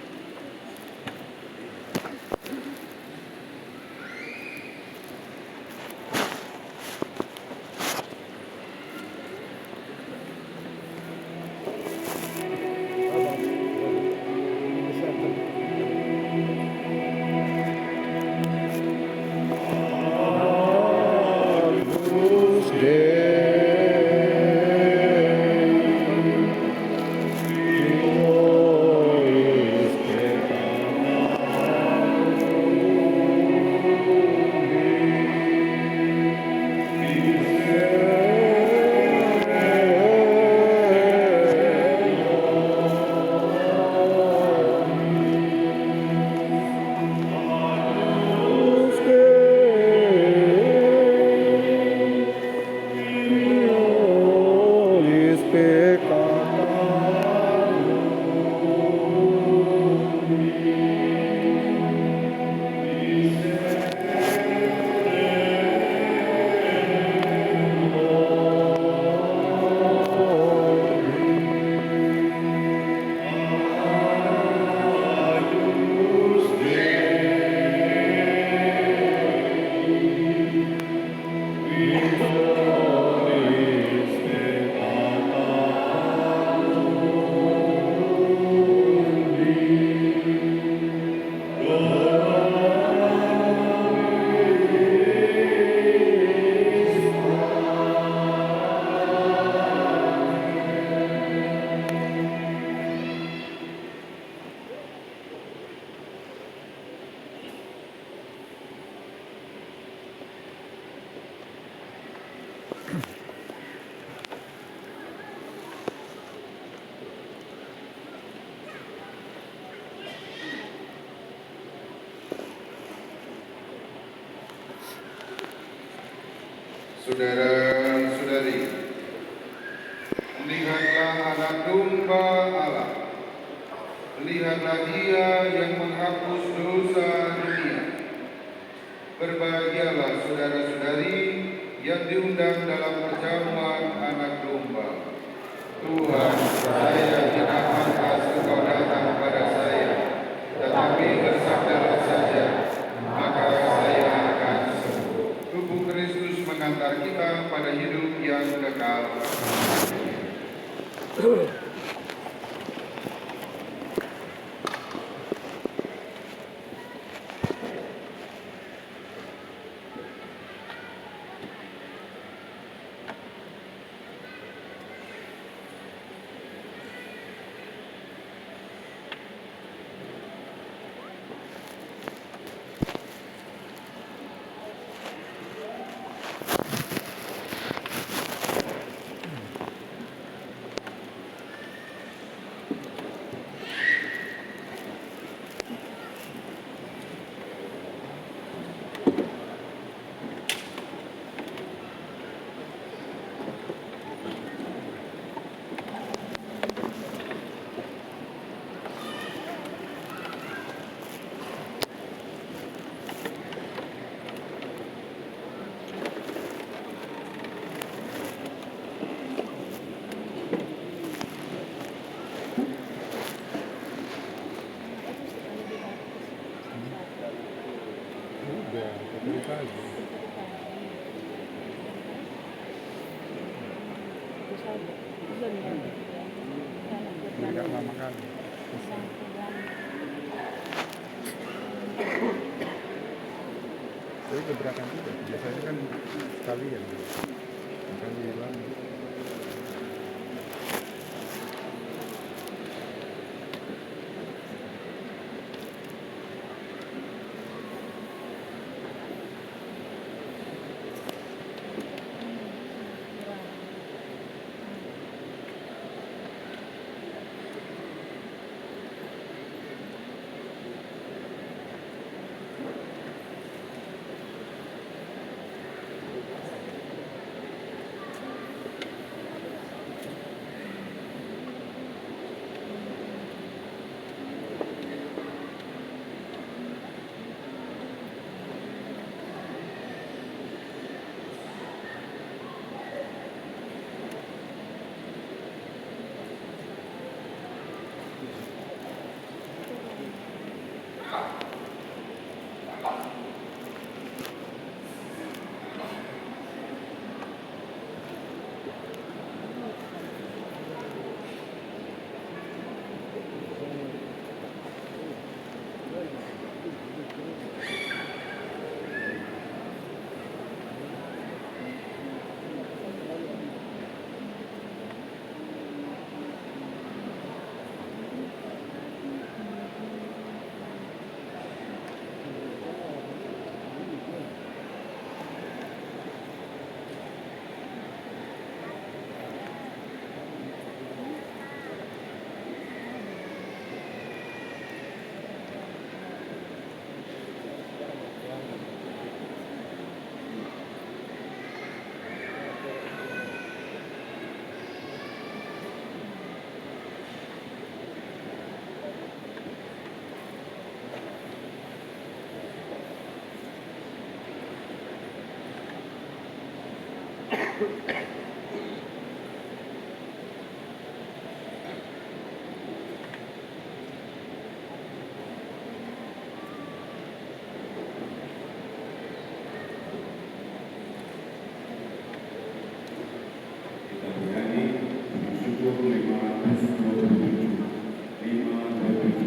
Saudara-saudari, lihatlah anak domba Allah. Lihatlah Dia yang menghapus dosa dunia. Berbahagialah saudara-saudari yang diundang dalam perjamuan anak domba. Tuhan, saya tidak pantas Engkau datang kepada saya, tetapi bersabdalah saja, maka saya akan sembuh. Tubuh Kristus mengantar kita pada hidup yang kekal. Enggak lama kali. Tapi gebrakan juga. Biasanya kan sekalian. Makanya hilang. Kita bernyanyi bersyukur 527. 527.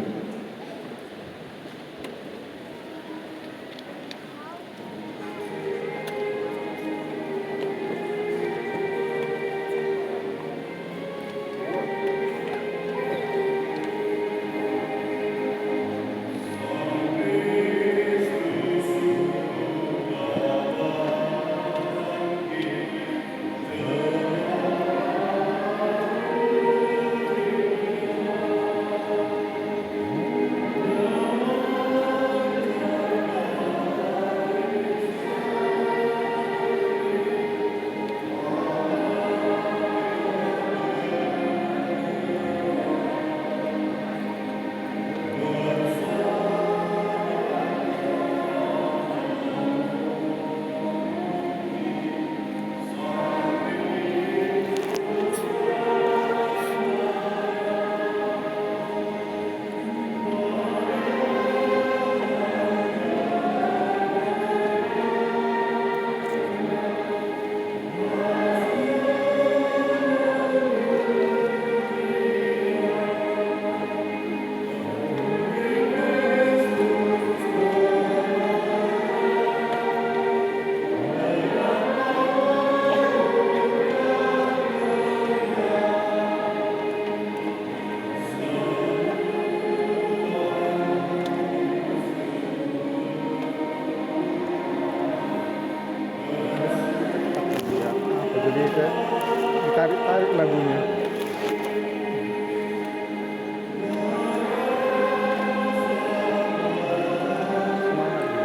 Ya, apa jadi kayak ditarik-tarik lagunya. Semangat gitu.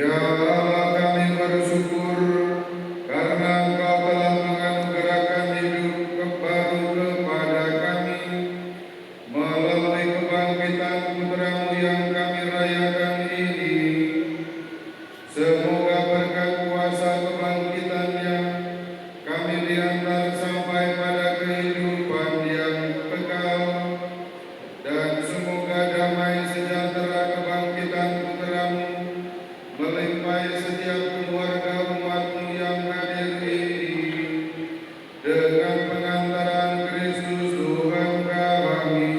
Ya Allah, kami bersyukur karena Engkau telah menganugerahkan hidup baru kepada kami melalui kebangkitan Putra-Mu yang kami rayakan ini. Semoga berkat kuasa kebangkitannya kami diantar sampai pada kehidupan yang kekal, dan semoga damai sejahtera kebangkitan Putra-Mu melimpahi setiap keluarga umat-Mu yang hadir ini dengan pengantaran Kristus Tuhan kami.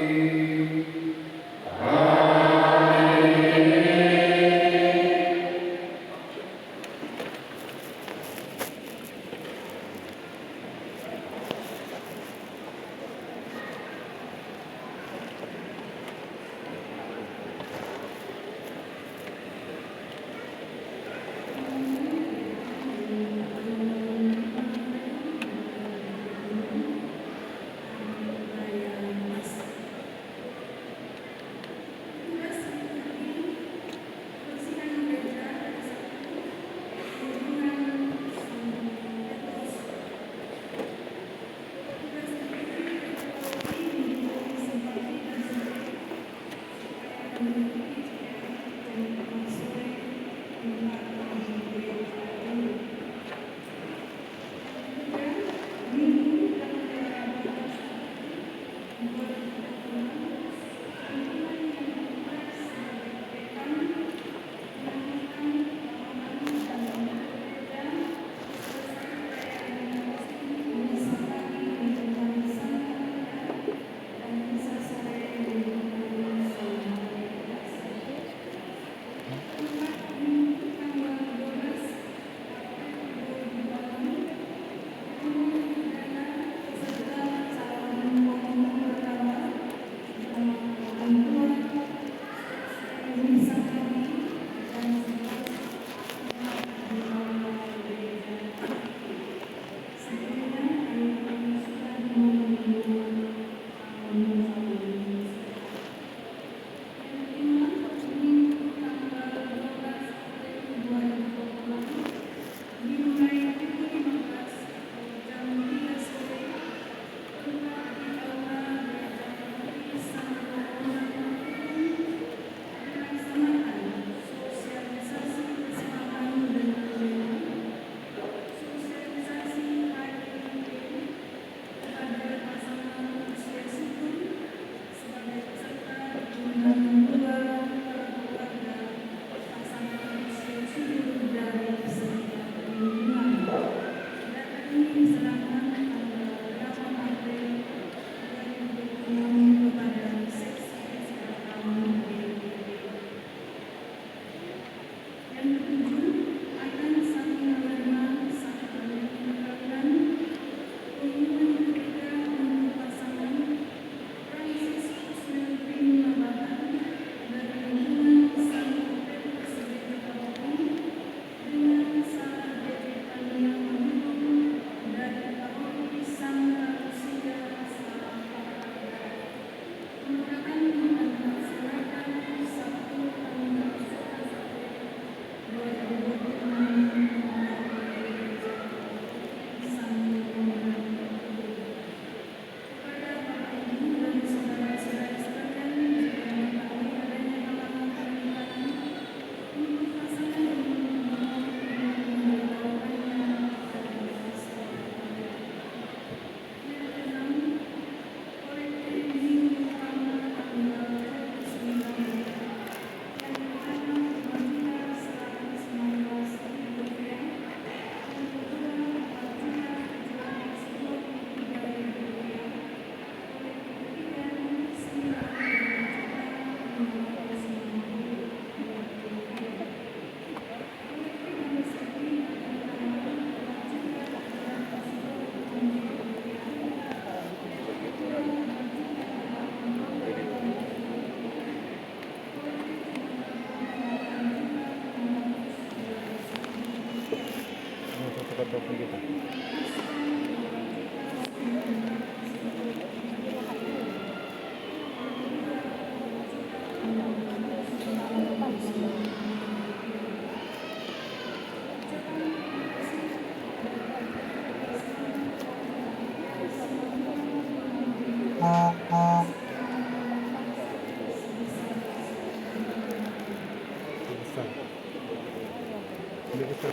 telepon kita. Ini bisa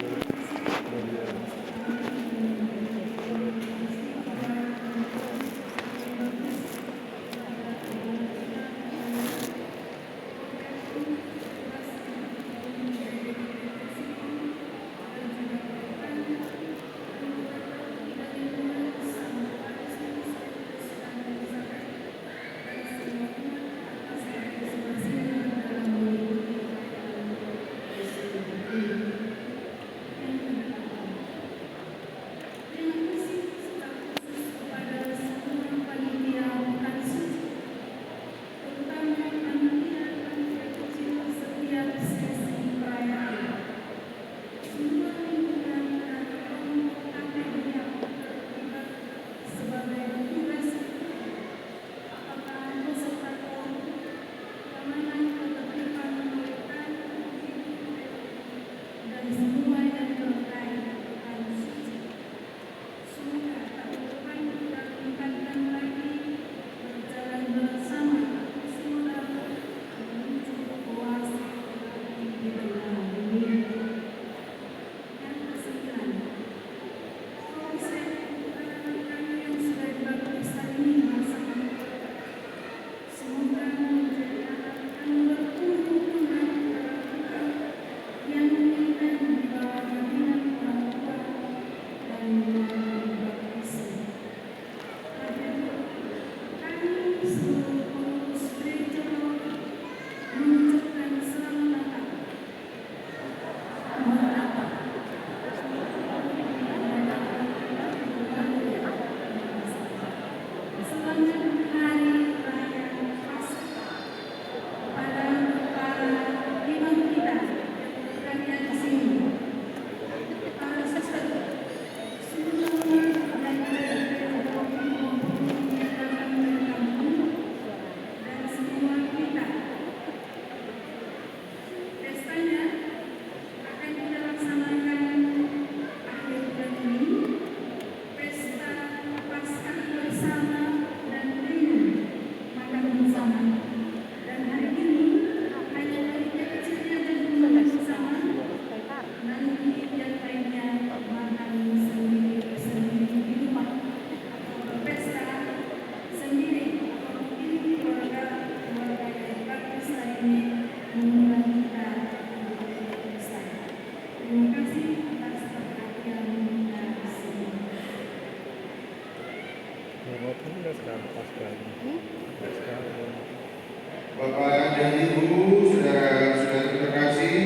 Bapak dan Ibu, saudara-saudara terkasih,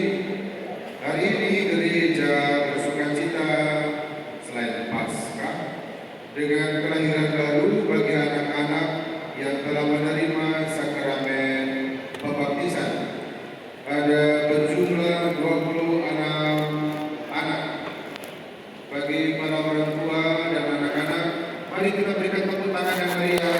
hari ini gereja bersukacita selain Paskah dengan kelahiran baru bagi anak-anak yang telah menerima sakramen pembaptisan. Ada berjumlah 26 anak. Bagi para orang tua dan anak-anak, mari kita berikan tepuk tangan yang meriah.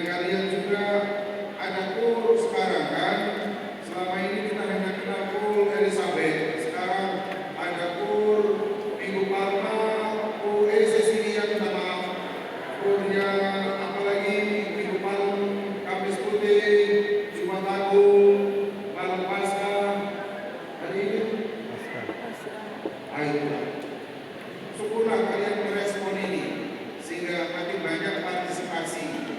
kalian juga ada kur sekarang kan? Selama ini kita hanya kenal kur Elizabeth. Sekarang ada kur Minggu Palma, kur Cecilia, minta maaf. Kurnya apalagi Minggu Palma, Kamis Putih, Jumat Agung, Malam Paskah. Hari ini ayo. Syukurlah kalian merespon ini sehingga makin banyak partisipasi.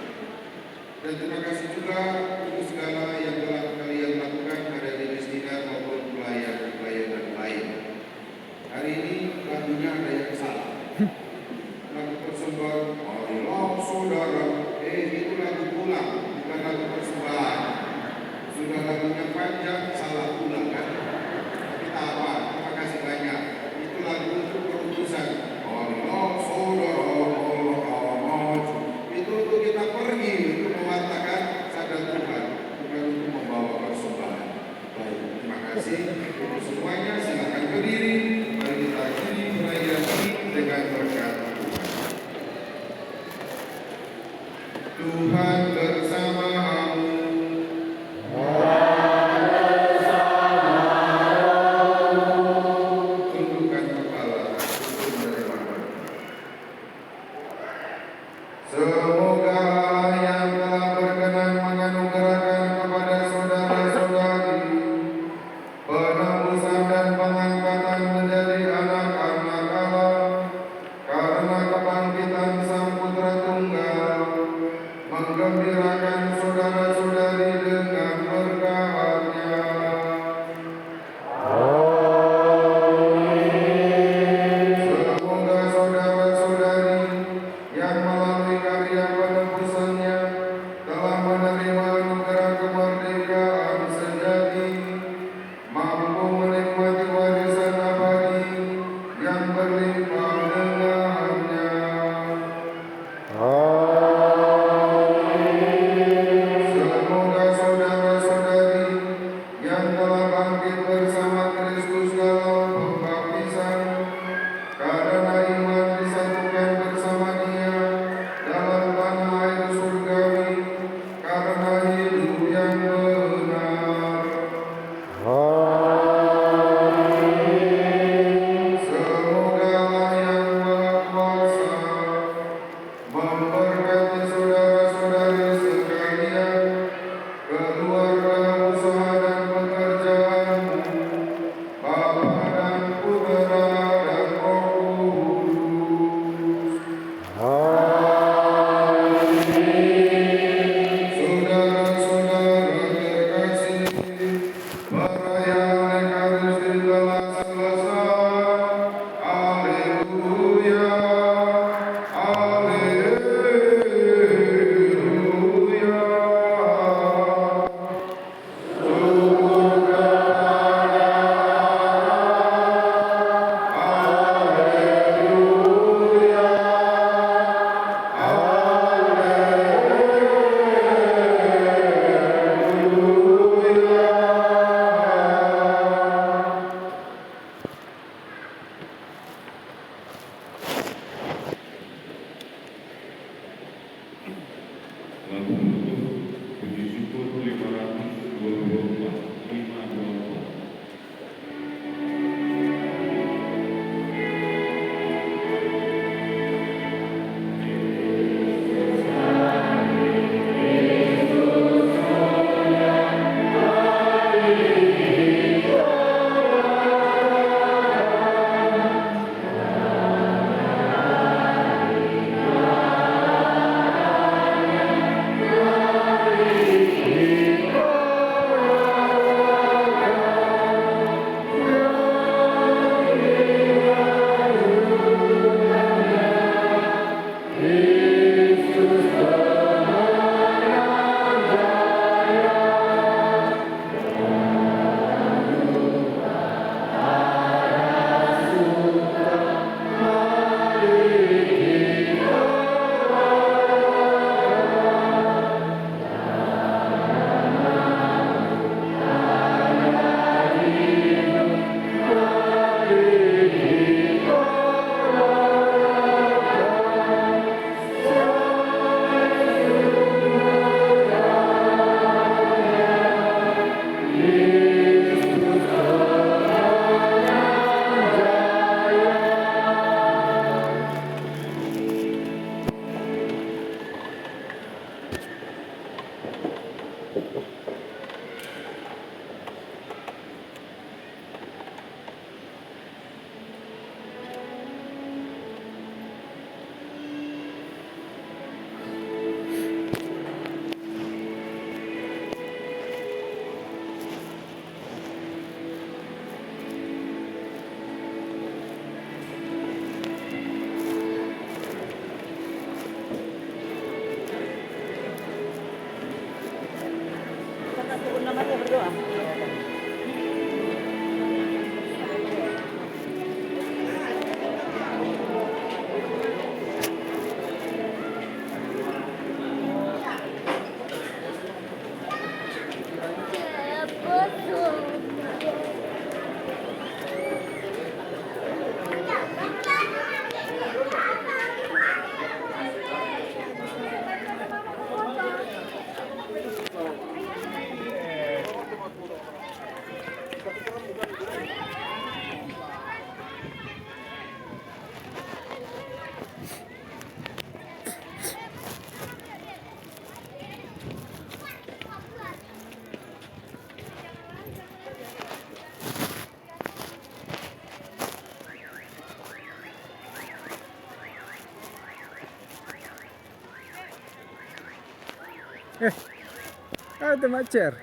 Dan terima kasih juga untuk segala yang telah kalian lakukan pada jenis dinar maupun pelayanan lain. Hari ini lagunya ada yang salah. Lagu persembahan, marilah saudara, itu lagu pulang, bukan lagu persembahan. Sudah lagunya panjang, salah pulang kan? Tapi tak apa, terima kasih banyak. Itu lagu untuk perutusan. Marilah saudara, itu untuk kita pergi untuk mewartakan sabda Tuhan, bukan untuk membawa persembahan. Baik, terima kasih untuk semuanya. Silakan berdiri. Mari kita akhiri perayaan ini dengan berkat Tuhan. Tuhan bersamamu. Tundukkan kepala untuk menerima. Semoga Allah yang telah berkenan menganugerahkan kepada saudara-saudari penembusan dan pengangkatan menjadi anak-anak Allah karena kebangkitan Sang Putra Tunggal, menggembirakan saudara-saudari dengan berkatnya. Semoga saudara-saudari yang melalui karya penebusannya telah menerima anugerah kemerdekaan sejati, mampu menikmati warisan abadi yang berlimpah dengannya. Semoga saudara-saudari yang telah bangkit bersama Kristus dalam pembaptisan, karena iman disatukan bersama Dia dalam tanah air surgawi, karena hidup yang benar. Semoga Allah yang Maha Kuasa memberkati saudara-saudari sekalian, keluarga, usaha dan pekerjaanmu, Bapa dan Putra dan Roh Kudus. Saudara-saudara terkasih, perayaan Ekaristi telah selesai. Haleluya, haleluya. Syukur kepada haleluya, haleluya. Lagu penutup puji syukur 524. Haleluya, Kita turun namanya berdoa. Ada mak cer.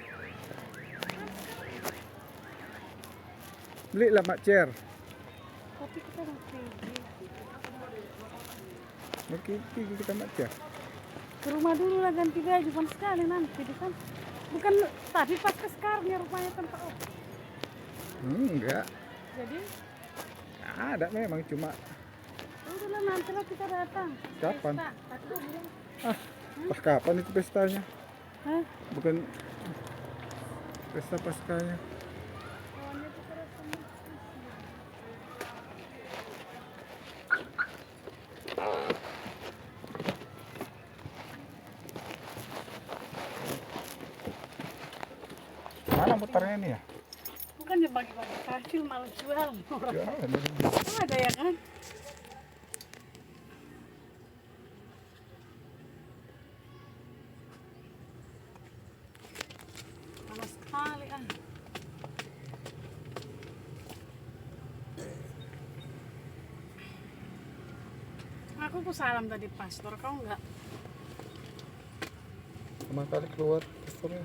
Belilah mak cer. Tapi kita mau pergi. Pergi kita mak cer. Ke rumah dulu lah ganti baju kan sekali nanti kan. Bukan tadi pas ke sekarang rupanya tempat. Enggak. Jadi Ada memang cuma udahlah nanti lah kita datang. Kapan? Pesta. Tadi lu bilang, pas kapan itu pestanya? hah? Bukan pesta paskanya. Kawannya tuh terus sama. Mana mutarnya ini ya? Bukan ya bagi-bagi hasil malah jual orang. Ya, Oh, ada ya kan? Panas sekali ah. Aku tuh salam tadi pastor, kau enggak? sama kali keluar pastornya.